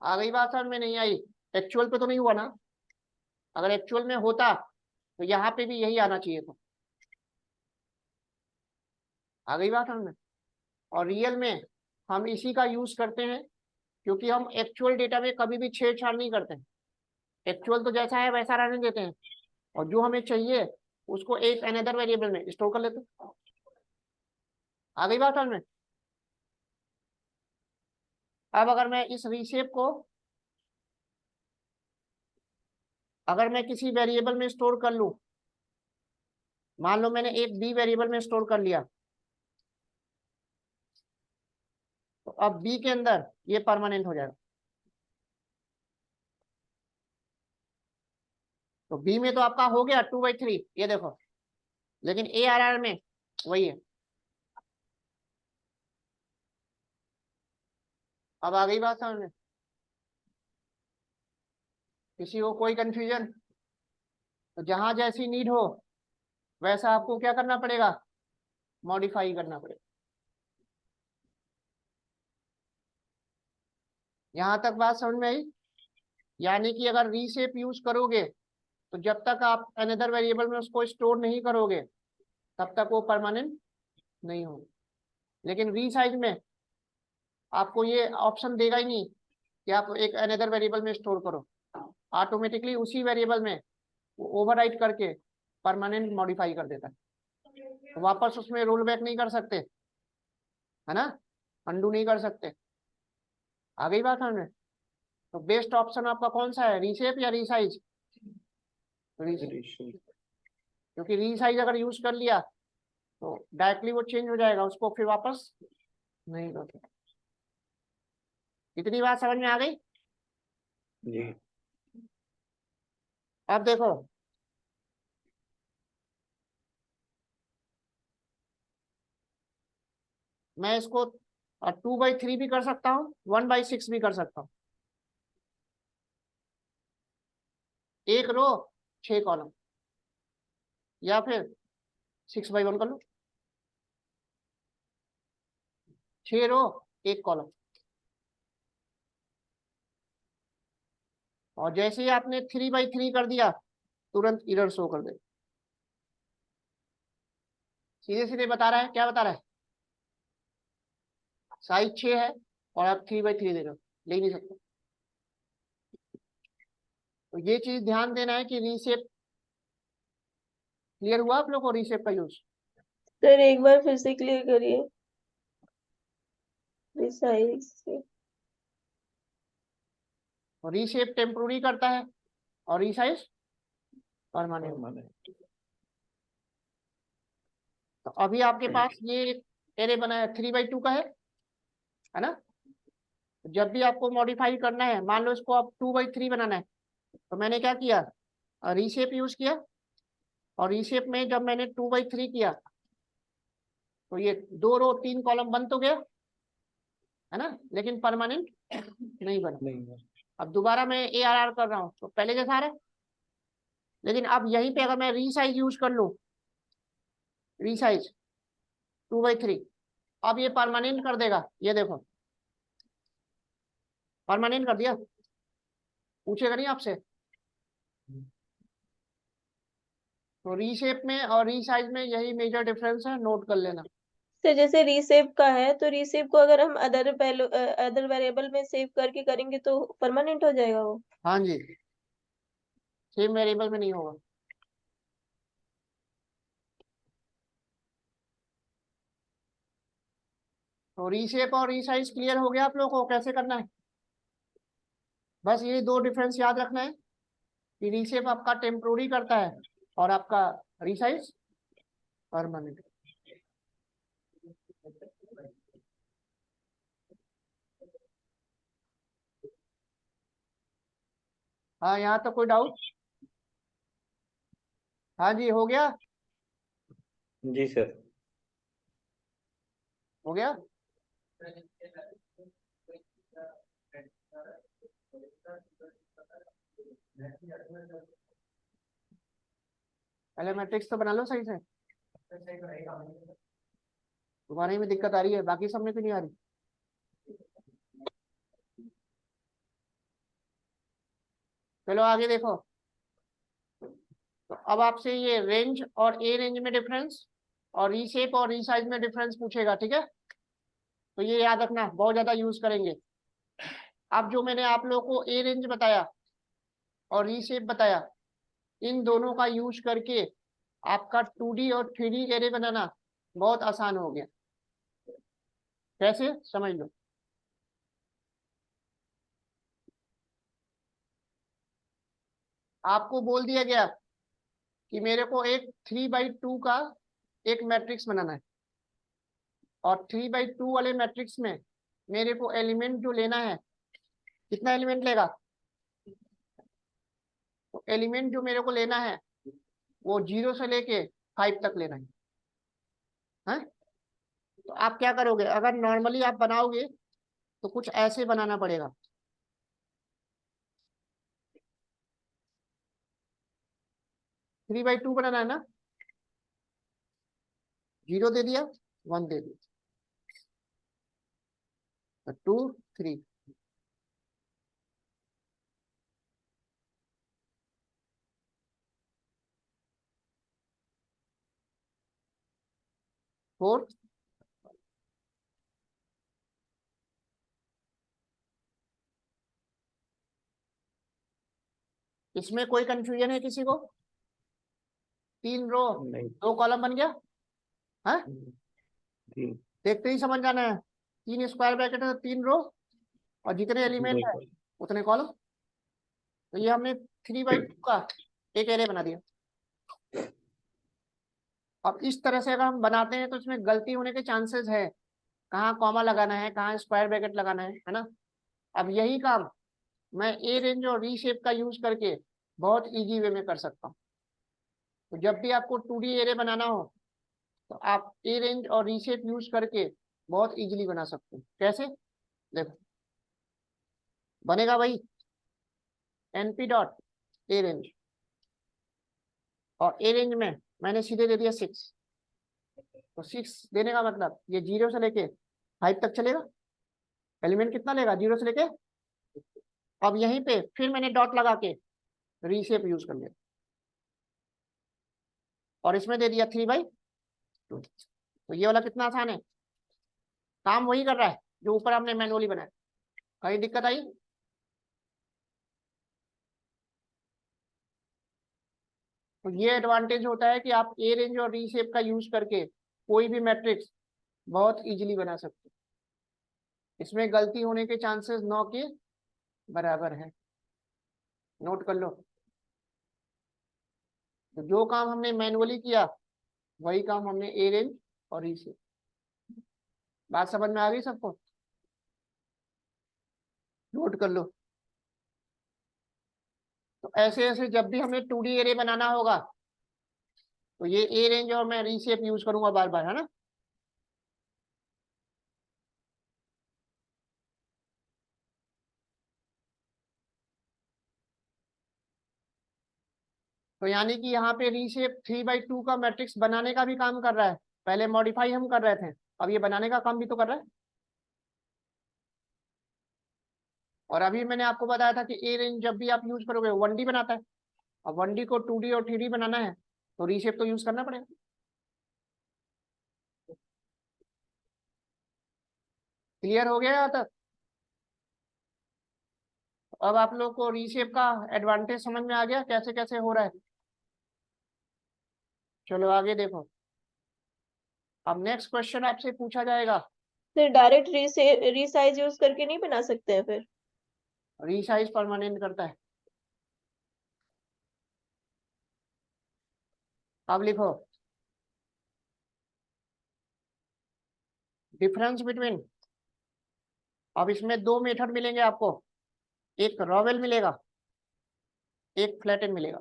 आ गई बात समझ में? नहीं आई? एक्चुअल पे तो नहीं हुआ ना? अगर एक्चुअल में होता तो यहाँ पे भी यही आना चाहिए था। आ गई बात समझ में? और रियल में हम इसी का यूज करते हैं, क्योंकि हम एक्चुअल डेटा में कभी भी छेड़छाड़ नहीं करते हैं। एक्चुअल तो जैसा है वैसा रहने देते हैं, और जो हमें चाहिए उसको एक अनदर वेरिएबल में स्टोर कर लेते हैं। आ गई बात समझ में? अब अगर मैं इस रीशेप को अगर मैं किसी वेरिएबल में स्टोर कर लूं, मान लो मैंने एक बी वेरिएबल में स्टोर कर लिया, तो अब बी के अंदर ये परमानेंट हो जाएगा। तो बी में तो आपका हो गया 2/3, ये देखो, लेकिन ARR में वही है। अब आ गई बात समझ में? किसी को कोई कंफ्यूजन? तो जहां जैसी नीड हो वैसा आपको क्या करना पड़ेगा, मॉडिफाई करना पड़ेगा। यहां तक बात समझ में आई? यानी कि अगर रीशेप यूज करोगे तो जब तक आप अनदर वेरिएबल में उसको स्टोर नहीं करोगे तब तक वो परमानेंट नहीं होगा। लेकिन रीसाइज में आपको ये ऑप्शन देगा ही नहीं कि आप एक अनदर वेरिएबल में स्टोर करो, ऑटोमेटिकली उसी वेरिएबल में वो ओवरराइट करके परमानेंट मॉडिफाई कर देता है। तो वापस उसमें रोल बैक नहीं कर सकते, है ना? अंडू नहीं कर सकते। आ गई बात समझ में? तो बेस्ट ऑप्शन आपका कौन सा है, रीशेप या रीसाइज? रीशेप। क्योंकि रीसाइज अगर यूज कर लिया तो डायरेक्टली वो चेंज हो जाएगा, उसको फिर वापस नहीं कर सकते। इतनी बात समझ में आ गई? जी। अब देखो, मैं इसको 2/3 भी कर सकता हूँ, 1/6 भी कर सकता हूँ। एक रो 6 कॉलम, या फिर 6/1 कर लो, 6 रो 1 कॉलम। और जैसे ही आपने 3/3 कर दिया तुरंत एरर शो कर दे। सीधे सीधे बता रहा है, क्या बता रहा है? साइज 6 है और आप 3/3 दे रहे हो, ले नहीं सकते। तो ये चीज ध्यान देना है कि रीशेप क्लियर हुआ आप लोग को, रीशेप का यूज। सर एक बार फिर से क्लियर करिए। रिसाइज से रीशेप टेम्पोररी करता है और रिसाइज परमानेंट। परमानेंट। तो अभी आपके पास ये एरे बना है 3/2 का है ना। जब भी आपको मॉडिफाई करना है, मान लो इसको आप 2/3 बनाना है, तो मैंने क्या किया, रीशेप यूज किया। और रीशेप में जब मैंने 2/3 किया तो ये 2 रो 3 कॉलम बन तो गया है ना, लेकिन परमानेंट नहीं बना। नहीं। अब दोबारा मैं ARR कर रहा हूँ तो पहले जैसा आ रहा है, लेकिन अब यहीं पे अगर मैं रीसाइज यूज कर लूँ, रीसाइज 2/3, अब ये परमानेंट कर देगा। ये देखो परमानेंट कर दिया, पूछेगा नहीं आपसे। तो रीशेप में और रीसाइज में यही मेजर डिफरेंस है, नोट कर लेना। सर जैसे रीसेव का है तो रीसेव को अगर हम अदर वेरिएबल में सेव करके करेंगे तो परमानेंट हो जाएगा वो। हाँ जी, सेम वेरिएबल में नहीं होगा। तो रीशेप और रीसाइज क्लियर हो गया आप लोगों को कैसे करना है। बस ये 2 डिफरेंस याद रखना है कि रीशेप आपका टेम्पोररी करता है और आपका रीसाइज परमानेंट। हाँ, यहाँ तो कोई डाउट। हाँ जी, हो गया जी सर। हो गया। पहले मैट्रिक्स तो बना लो सही से। तुम्हारे में दिक्कत आ रही है, बाकी सब में तो नहीं आ रही। चलो आगे देखो। तो अब आपसे ये रेंज और ए रेंज में डिफरेंस और रीशेप और रीसाइज में डिफरेंस पूछेगा, ठीक है। तो ये याद रखना, बहुत ज्यादा यूज करेंगे। अब जो मैंने आप लोगों को ए रेंज बताया और रीशेप बताया, इन दोनों का यूज करके आपका 2D और 3D एरे बनाना बहुत आसान हो गया। कैसे, समझ लो। आपको बोल दिया गया कि मेरे को एक 3/2 का एक मैट्रिक्स बनाना है, और 3/2 वाले मैट्रिक्स में मेरे को एलिमेंट जो लेना है, कितना एलिमेंट लेगा, तो एलिमेंट जो मेरे को लेना है वो 0 से लेके 5 तक लेना है। हैं? तो आप क्या करोगे, अगर नॉर्मली आप बनाओगे तो कुछ ऐसे बनाना पड़ेगा। 3/2 बनाना है ना, 0 दे दिया, 1 दे दिया, 2 3, फोर। इसमें कोई कंफ्यूजन है किसी को। 3 रो नहीं। 2 कॉलम बन गया है। जी। देखते ही समझ जाना है, 3 स्क्वायर ब्रैकेट है तो 3 रो और जितने एलिमेंट है बिल्कुल। उतने कॉलम। तो ये हमने 3/2 का एक एरे बना दिया। अब इस तरह से अगर हम बनाते हैं तो इसमें गलती होने के चांसेस है, कहाँ कॉमा लगाना है, कहाँ स्क्वायर ब्रैकेट लगाना है ना। अब यही काम मैं ए रेंज और री शेप का यूज करके बहुत इजी वे में कर सकता हूँ। तो जब भी आपको 2D एरे बनाना हो तो आप ए रेंज और री शेप यूज करके बहुत इजीली बना सकते हो। कैसे, देखो बनेगा वही np डॉट ए रेंज, और ए रेंज में मैंने सीधे दे दिया 6। तो 6 देने का मतलब ये 0 से लेके 5 तक चलेगा। एलिमेंट कितना लेगा, 0 से लेके। अब यहीं पे फिर मैंने डॉट लगा के रीशेप यूज कर लिया और इसमें दे दिया 3/2। तो ये वाला कितना आसान है, काम वही कर रहा है जो ऊपर हमने मैनुअली बनाया। कहीं दिक्कत आई। तो ये एडवांटेज होता है कि आप ए रेंज और रीशेप का यूज करके कोई भी मैट्रिक्स बहुत इजीली बना सकते हैं। इसमें गलती होने के चांसेस 9 के बराबर है, नोट कर लो। तो जो काम हमने मैनुअली किया वही काम हमने ए रेंज और रीशेप। बात समझ में आ गई सबको? नोट कर लो। तो ऐसे ऐसे जब भी हमें 2D एरे बनाना होगा तो ये ए रेंज और मैं रीशेप यूज करूंगा बार बार, है ना। तो यानी कि यहाँ पे रीशेप 3/2 का मैट्रिक्स बनाने का भी काम कर रहा है। पहले मॉडिफाई हम कर रहे थे, अब ये बनाने का काम भी तो कर रहा है। और अभी मैंने आपको बताया था कि ए रेंज जब भी आप यूज करोगे 1D बनाता है। अब 1D को 2D और 3D बनाना है तो रीशेप तो यूज करना पड़ेगा। क्लियर हो गया यहाँ तक? अब आप लोग को रीशेप का एडवांटेज समझ में आ गया कैसे कैसे हो रहा है। चलो आगे देखो। अब नेक्स्ट क्वेश्चन आपसे पूछा जाएगा। फिर डायरेक्ट रीसाइज यूज करके नहीं बना सकते हैं फिर? रीसाइज परमानेंट करता है। अब लिखो डिफरेंस बिटवीन। अब इसमें दो मेथड मिलेंगे आपको, एक रॉवेल मिलेगा, एक फ्लैटन मिलेगा।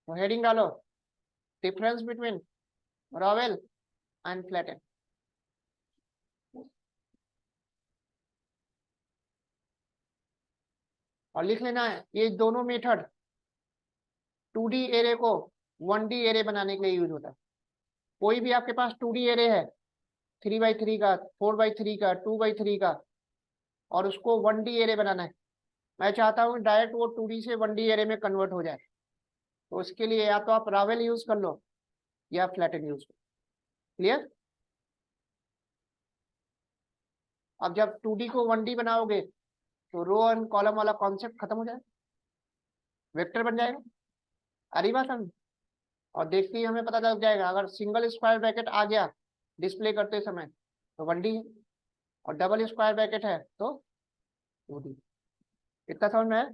तो हेडिंग डालो डिफरेंस बिटवीन रॉवेल एंड फ्लैटन। और लिख लेना है ये दोनों मेथड 2D एरे को 1D एरे बनाने के लिए यूज होता है। कोई भी आपके पास 2D एरे है 3x3 का, 4x3 का, 2x3 का, और उसको 1D एरे बनाना है। मैं चाहता हूँ डायरेक्ट वो 2D से 1D एरे में कन्वर्ट हो जाए। तो उसके लिए या तो आप रावेल यूज कर लो या फ्लैटन यूज करो। क्लियर? अब जब 2D को 1D बनाओगे तो रो एंड कॉलम वाला कॉन्सेप्ट खत्म हो जाएगा, वेक्टर बन जाएगा। अरे बात हम और देखते ही हमें पता लग जाएगा अगर सिंगल स्क्वायर ब्रैकेट आ गया डिस्प्ले करते समय तो 1D है, और डबल स्क्वायर ब्रैकेट है तो 2D। इतना समझ में है?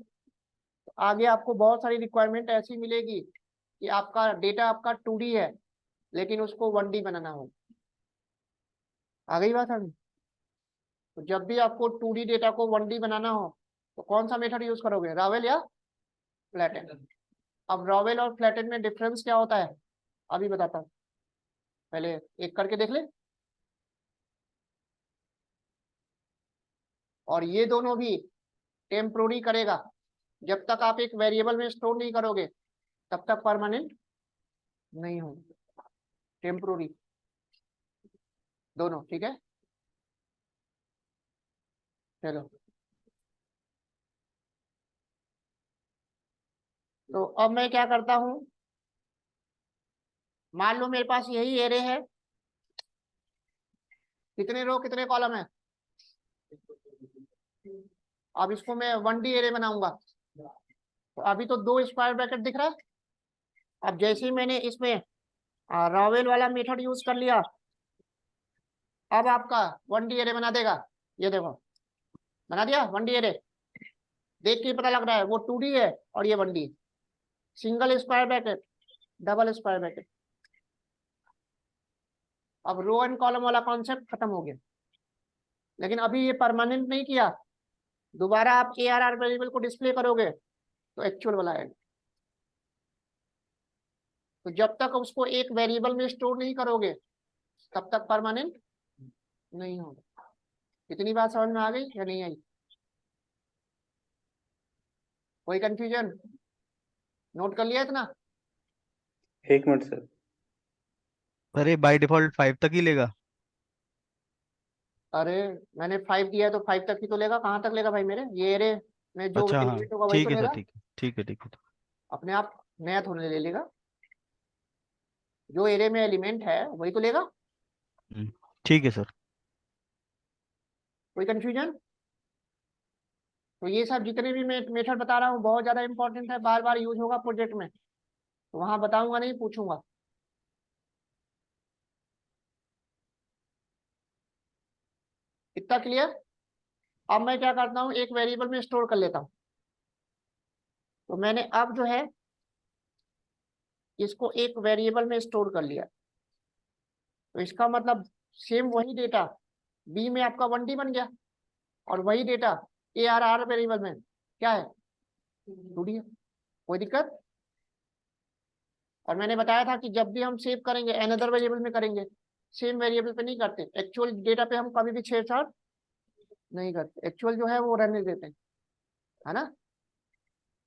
तो आगे आपको बहुत सारी रिक्वायरमेंट ऐसी मिलेगी कि आपका डेटा आपका 2D है लेकिन उसको 1D बनाना होगा। आ गई बात हम। तो जब भी आपको 2D डेटा को 1D बनाना हो तो कौन सा मेथड यूज करोगे, रावेल या फ्लैटन? अब रावेल और फ्लैटन में डिफरेंस क्या होता है अभी बताता हूँ, पहले एक करके देख ले। और ये दोनों भी टेम्पोररी करेगा। जब तक आप एक वेरिएबल में स्टोर नहीं करोगे तब तक परमानेंट नहीं होगा, टेम्पोररी दोनों। ठीक है, चलो। तो अब मैं क्या करता हूं, मान लो मेरे पास यही एरे है, कितने रो कितने कॉलम है। अब इसको मैं 1D एरे बनाऊंगा। तो अभी तो दो स्क्वायर ब्रैकेट दिख रहा है। अब जैसे ही मैंने इसमें रावेल वाला मेथड यूज कर लिया अब आपका 1D एरे बना देगा। ये देखो बना दिया 1D एरे। देख के पता लग रहा है वो 2D है और ये 1D। Single square bracket, double square bracket. अब रो एंड कॉलम वाला कॉन्सेप्ट खत्म हो गया। लेकिन अभी ये परमानेंट नहीं किया, दोबारा आप ARR वेरिएबल को डिस्प्ले करोगे तो एक्चुअल वाला आएगा। तो जब तक उसको एक वेरिएबल में स्टोर नहीं करोगे तब तक परमानेंट नहीं होगा। इतनी बात समझ में आ गई या नहीं आई? कोई कंफ्यूजन? नोट कर लिया इतना? एक मिनट सर। अरे बाय डिफॉल्ट 5 तक ही लेगा। अरे मैंने 5 दिया है तो 5 तक ही तो लेगा। कहाँ तक लेगा भाई मेरे, ये एरे में जो अच्छा हाँ, एलिमेंट होगा वही तो ठीक है सर, लेगा। ठीक है, ठीक है, ठीक है। अपने आप नया थोड़े ले लेगा, जो एरे में एलिमेंट है वही तो लेगा। ठीक है सर। कोई कंफ्यूजन? तो ये सब जितने भी मैं मेथड बता रहा हूँ बहुत ज्यादा इंपॉर्टेंट है, बार बार यूज होगा प्रोजेक्ट में, तो वहां बताऊंगा नहीं, पूछूंगा। इतना क्लियर। अब मैं क्या करता हूँ, एक वेरिएबल में स्टोर कर लेता हूँ। तो मैंने अब जो है इसको एक वेरिएबल में स्टोर कर लिया, तो इसका मतलब सेम वही डेटा बी में आपका 1D बन गया, और वही डेटा ARR वेरिएबल में क्या है, 2D है। कोई दिक्कत। और मैंने बताया था कि जब भी हम सेव करेंगे अनदर वेरिएबल में करेंगे, सेम वेरिएबल पे नहीं करते, एक्चुअल डेटा पे हम कभी भी छेड़छाड़ नहीं करते, एक्चुअल जो है वो रहने देते हैं, है ना।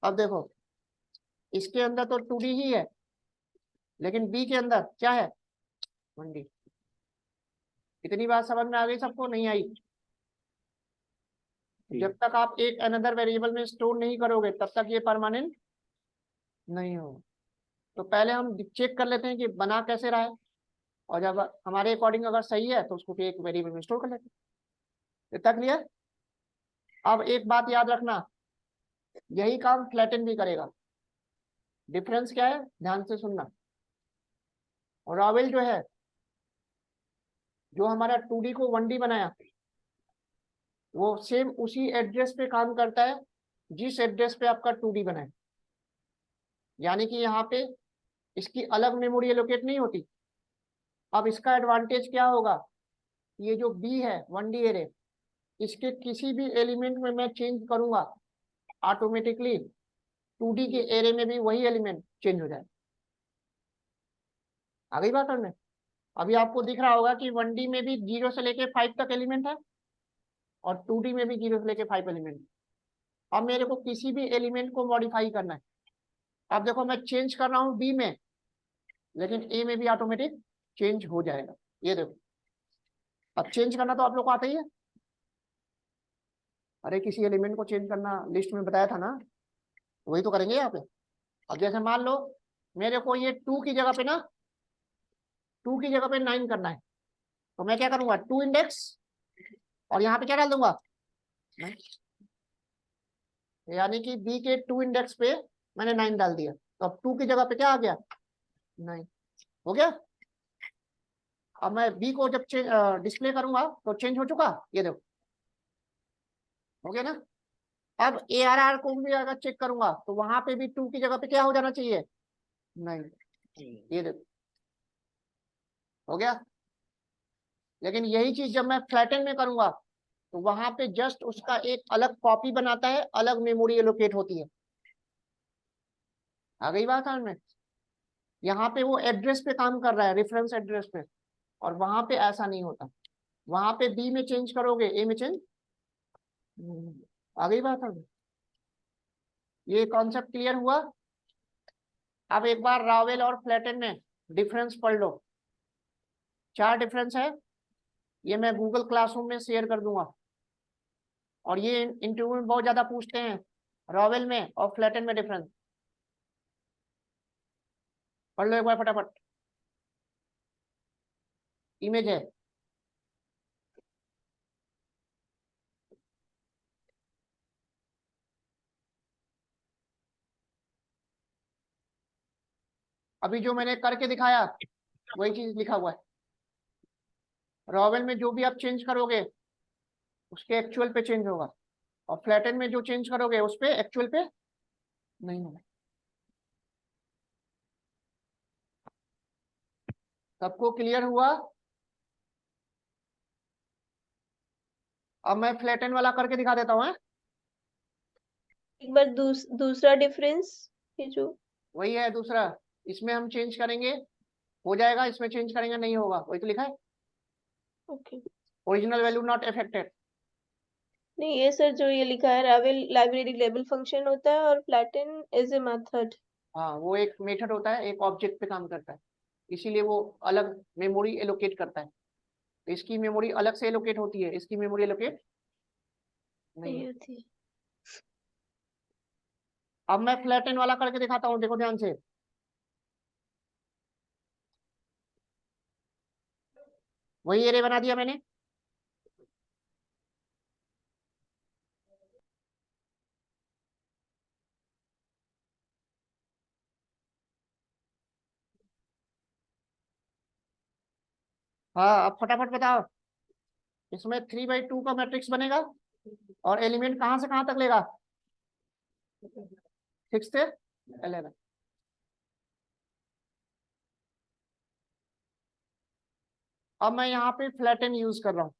अब देखो इसके अंदर तो 2D ही है, लेकिन बी के अंदर क्या है, 1D। इतनी बात समझ में आ गई सबको, नहीं आई? जब तक आप एक अनदर वेरिएबल में स्टोर नहीं करोगे तब तक ये परमानेंट नहीं होगा। तो पहले हम चेक कर लेते हैं कि बना कैसे रहा है, और जब हमारे अकॉर्डिंग अगर सही है तो उसको फिर एक वेरिएबल में स्टोर कर लेते हैं। इतना क्लियर। अब एक बात याद रखना, यही काम फ्लैटन भी करेगा। डिफरेंस क्या है, ध्यान से सुनना। और रावेल जो है, जो हमारा 2D को 1D बनाया, वो सेम उसी एड्रेस पे काम करता है जिस एड्रेस पे आपका 2D बना है। यानी कि यहाँ पे इसकी अलग मेमोरी एलोकेट नहीं होती। अब इसका एडवांटेज क्या होगा, ये जो बी है 1D एरे, इसके किसी भी एलिमेंट में मैं चेंज करूंगा, ऑटोमेटिकली 2D के एरे में भी वही एलिमेंट चेंज हो जाए। आ गई बात में। अभी आपको दिख रहा होगा कि 1D में भी 0 से लेके 5 तक एलिमेंट है, और 2D में भी 0 से लेके 5 एलिमेंट। अब मेरे को किसी भी एलिमेंट को मॉडिफाई करना है। अब देखो मैं चेंज कर रहा हूँ बी में, लेकिन ए में भी ऑटोमेटिक चेंज हो जाएगा। ये देखो, अब चेंज करना तो आप लोग को आता ही है। अरे किसी एलिमेंट को चेंज करना लिस्ट में बताया था ना, वही तो करेंगे यहाँ पे। अब जैसे मान लो मेरे को ये 2 की जगह पे ना, 2 की जगह पे 9 करना है, तो मैं क्या करूंगा, 2 इंडेक्स, और यहाँ पे क्या डाल दूंगा, 9। यानी कि बी के 2 इंडेक्स पे मैंने 9 डाल दिया, तो अब 2 की जगह पे क्या आ गया, 9। हो गया। अब मैं बी को जब डिस्प्ले करूंगा तो चेंज हो चुका, ये देखो, हो गया ना। अब ARR को भी अगर चेक करूंगा तो वहां पे भी 2 की जगह पे क्या हो जाना चाहिए, 9। ये देखो, हो गया। लेकिन यही चीज जब मैं फ्लैटन में करूंगा तो वहां पे जस्ट उसका एक अलग कॉपी बनाता है, अलग मेमोरी एलोकेट होती है। आ गई बात समझ में। यहाँ पे वो एड्रेस पे काम कर रहा है, रेफरेंस एड्रेस पे, और वहां पे ऐसा नहीं होता। वहां पे बी में चेंज करोगे, ए में चेंज। आ गई बात समझ में। ये कॉन्सेप्ट क्लियर हुआ। अब एक बार रावेल और फ्लैटन में डिफरेंस पढ़ लो। 4 डिफरेंस है, ये मैं गूगल क्लासरूम में शेयर कर दूंगा, और ये इंटरव्यू में बहुत ज्यादा पूछते हैं, रावेल में और फ्लैटन में डिफरेंस। पढ़ लो एक बार फटाफट। इमेज है, अभी जो मैंने करके दिखाया वही चीज लिखा हुआ है। रॉवेल में जो भी आप चेंज करोगे उसके एक्चुअल पे चेंज होगा, और फ्लैटन में जो चेंज करोगे उस पे एक्चुअल पे नहीं होगा। सबको क्लियर हुआ। अब मैं फ्लैटन वाला करके दिखा देता हूँ। एक बार दूसरा डिफरेंस, ये जो वही है दूसरा, इसमें हम चेंज करेंगे हो जाएगा, इसमें चेंज करेंगे नहीं होगा, वही तो लिखा है, okay. Original value not affected. नहीं, ये सर जो ये लिखा है रावेल लाइब्रेरी लेबल फंक्शन होता है और फ्लैटन इज ए मेथड। हाँ वो एक मेथड होता है, एक ऑब्जेक्ट पे काम करता है, इसीलिए वो अलग मेमोरी एलोकेट करता है। तो इसकी मेमोरी अलग से एलोकेट होती है, इसकी मेमोरी एलोकेट नहीं नहीं होती। होती। अब मैं फ्लैटन वाला करके दिखाता हूँ, देखो ध्यान से। वही एरे बना दिया मैंने, हाँ, अब फटाफट बताओ। इसमें 3/2 का मैट्रिक्स बनेगा और एलिमेंट कहाँ से कहाँ तक लेगा? 6 से 11। अब मैं यहाँ पे फ्लैटन यूज कर रहा हूँ,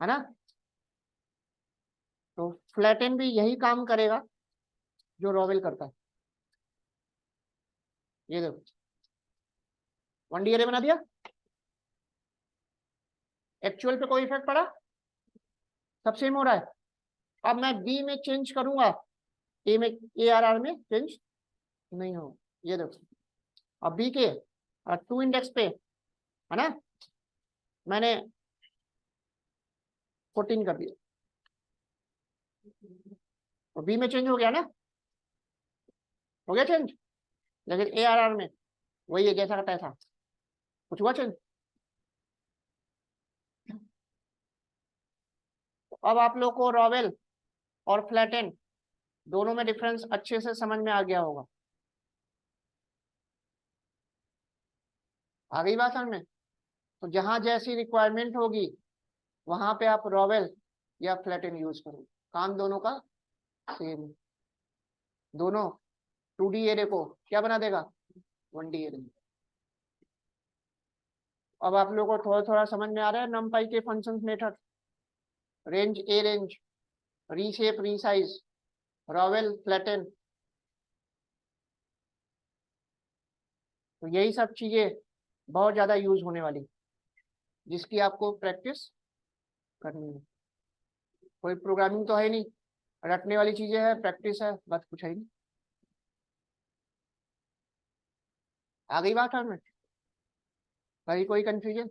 है ना? तो फ्लैटन भी यही काम करेगा जो रॉवेल करता है। ये देखो, 1D अरे बना दिया। एक्चुअल पे कोई इफेक्ट पड़ा? सब सेम हो रहा है। अब मैं बी में चेंज करूंगा, ए में, ARR में चेंज नहीं हो। ये देखो, अब बी के 2 इंडेक्स पे, है ना, मैंने 14 कर दिया, तो बी में चेंज हो गया ना, हो गया चेंज। लेकिन ARR में वही है जैसा का तैसा, कुछ हुआ चेंज? तो अब आप लोग को रॉवेल और फ्लैटन दोनों में डिफरेंस अच्छे से समझ में आ गया होगा। आ गई बात समझ में? तो जहां जैसी रिक्वायरमेंट होगी वहां पे आप रॉवेल या फ्लैटन यूज करो, काम दोनों का सेम। दोनों 2D एरे को क्या बना देगा? 1D array. अब आप लोगों को थोड़ा थोड़ा समझ में आ रहा है नमपाई के फंक्शंस मेथड, रेंज, ए range, reshape, resize, ravel, flatten. तो यही सब चीजें बहुत ज्यादा यूज होने वाली, जिसकी आपको प्रैक्टिस करनी है। कोई प्रोग्रामिंग तो है नहीं, रटने वाली चीजें है, प्रैक्टिस है, बस कुछ है नहीं। आ गई बात में? भाई कोई कंफ्यूजन?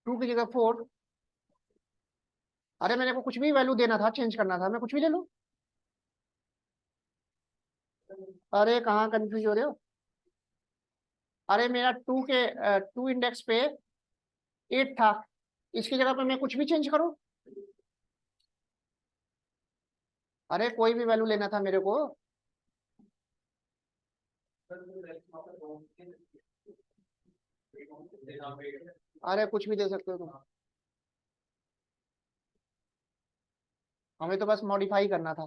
2 की जगह 4? अरे मेरे को कुछ भी वैल्यू देना था, चेंज करना था, मैं कुछ भी ले लूं। अरे कहाँ कंफ्यूज हो रहे हो? अरे मेरा 2 इंडेक्स पे 8 था, इसकी जगह पे मैं कुछ भी चेंज करूं? अरे कोई भी वैल्यू लेना था मेरे को। अरे कुछ भी दे सकते हो तुम, हमें तो बस मॉडिफाई करना था,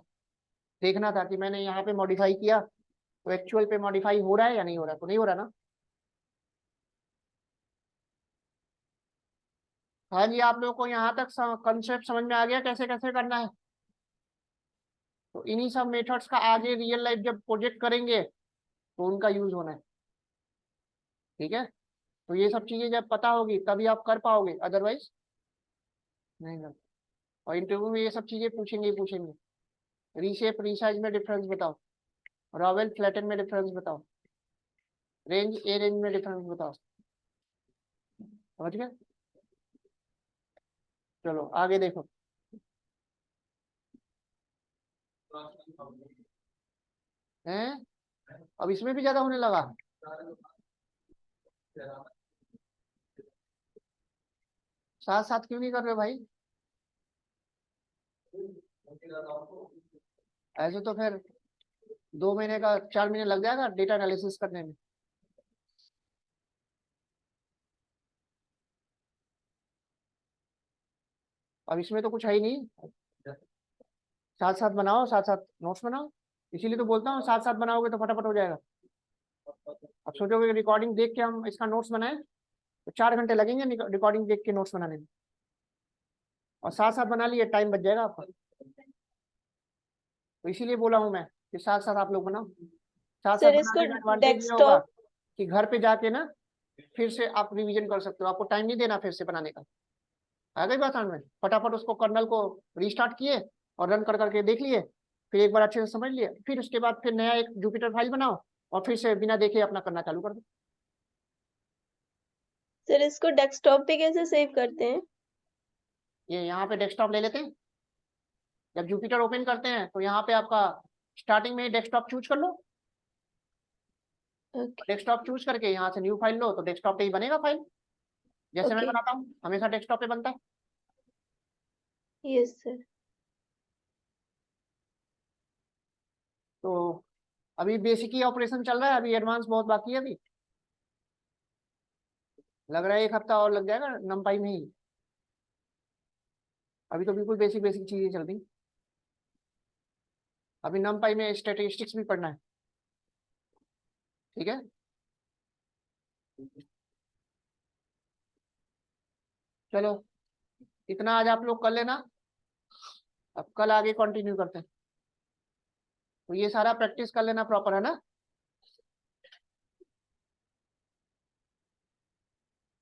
देखना था कि मैंने यहाँ पे मॉडिफाई किया तो एक्चुअल पे मॉडिफाई हो रहा है या नहीं हो रहा। तो नहीं हो रहा ना? हाँ जी, आप लोगों को यहाँ तक कंसेप्ट समझ में आ गया कैसे कैसे करना है? तो इन्हीं सब मेथड्स का आगे रियल लाइफ जब प्रोजेक्ट करेंगे तो उनका यूज होना है, ठीक है? तो ये सब चीजें जब पता होगी तभी आप कर पाओगे, अदरवाइज नहीं कर। और इंटरव्यू में ये सब चीजें पूछेंगे ही पूछेंगे। रीशेप, रीसाइज में डिफरेंस बताओ, रॉवेल, फ्लैटन में डिफरेंस बताओ, रेंज, ए रेंज में डिफरेंस बताओ। समझ गए? चलो आगे देखो। हैं? अब इसमें भी ज्यादा होने लगा? साथ साथ क्यों नहीं कर रहे हो भाई? ऐसे तो फिर 2 महीने का 4 महीने लग जाएगा डेटा एनालिसिस करने में। अब इसमें तो कुछ है ही नहीं, साथ साथ बनाओ, साथ साथ नोट्स बनाओ। इसीलिए तो बोलता हूँ साथ साथ बनाओगे तो फटाफट हो जाएगा। अब सोचोगे रिकॉर्डिंग देख के हम इसका नोट्स बनाए तो 4 घंटे लगेंगे रिकॉर्डिंग देख के नोट्स बनाने में, और साथ साथ बना लिए टाइम बच जाएगा आपका। तो इसीलिए बोला हूँ मैं कि साथ साथ आप लोग बनाओ। साथ साथ सर इसको बनाने का एडवांटेज ये होगा डेस्कटॉप, कि घर पे जाके ना फिर से आप रिवीजन कर सकते हो, आपको टाइम नहीं देना फिर से बनाने का। आ गई बात समझ में? फटाफट उसको कर्नल को रीस्टार्ट किए और रन कर करके देख लिए, फिर एक बार अच्छे से समझ लिए, फिर उसके बाद फिर नया एक जुपिटर फाइल बनाओ और फिर से बिना देखे अपना करना चालू कर दो। सर इसको डेस्कटॉप पे कैसे सेव करते हैं? ये यहाँ पे डेस्कटॉप ले लेते हैं, जब जुपिटर ओपन करते हैं तो यहाँ पे आपका स्टार्टिंग में डेस्कटॉप चूज कर लो। ओके डेस्कटॉप चूज करके यहाँ से न्यू फाइल लो तो डेस्कटॉप पे ही बनेगा फाइल, जैसे मैं ओके, बनाता हूँ हमेशा डेस्कटॉप पे बनता है। Yes sir. तो अभी बेसिक ही ऑपरेशन चल रहा है, अभी एडवांस बहुत बाकी है। अभी लग रहा है 1 हफ्ता और लग जाएगा नमपाई में ही। अभी तो बिल्कुल बेसिक बेसिक चीजें चल रही। अभी नमपाई में स्टैटिस्टिक्स भी पढ़ना है, ठीक है। चलो इतना आज आप लोग कर लेना, अब कल आगे कंटिन्यू करते हैं। तो ये सारा प्रैक्टिस कर लेना प्रॉपर, है ना।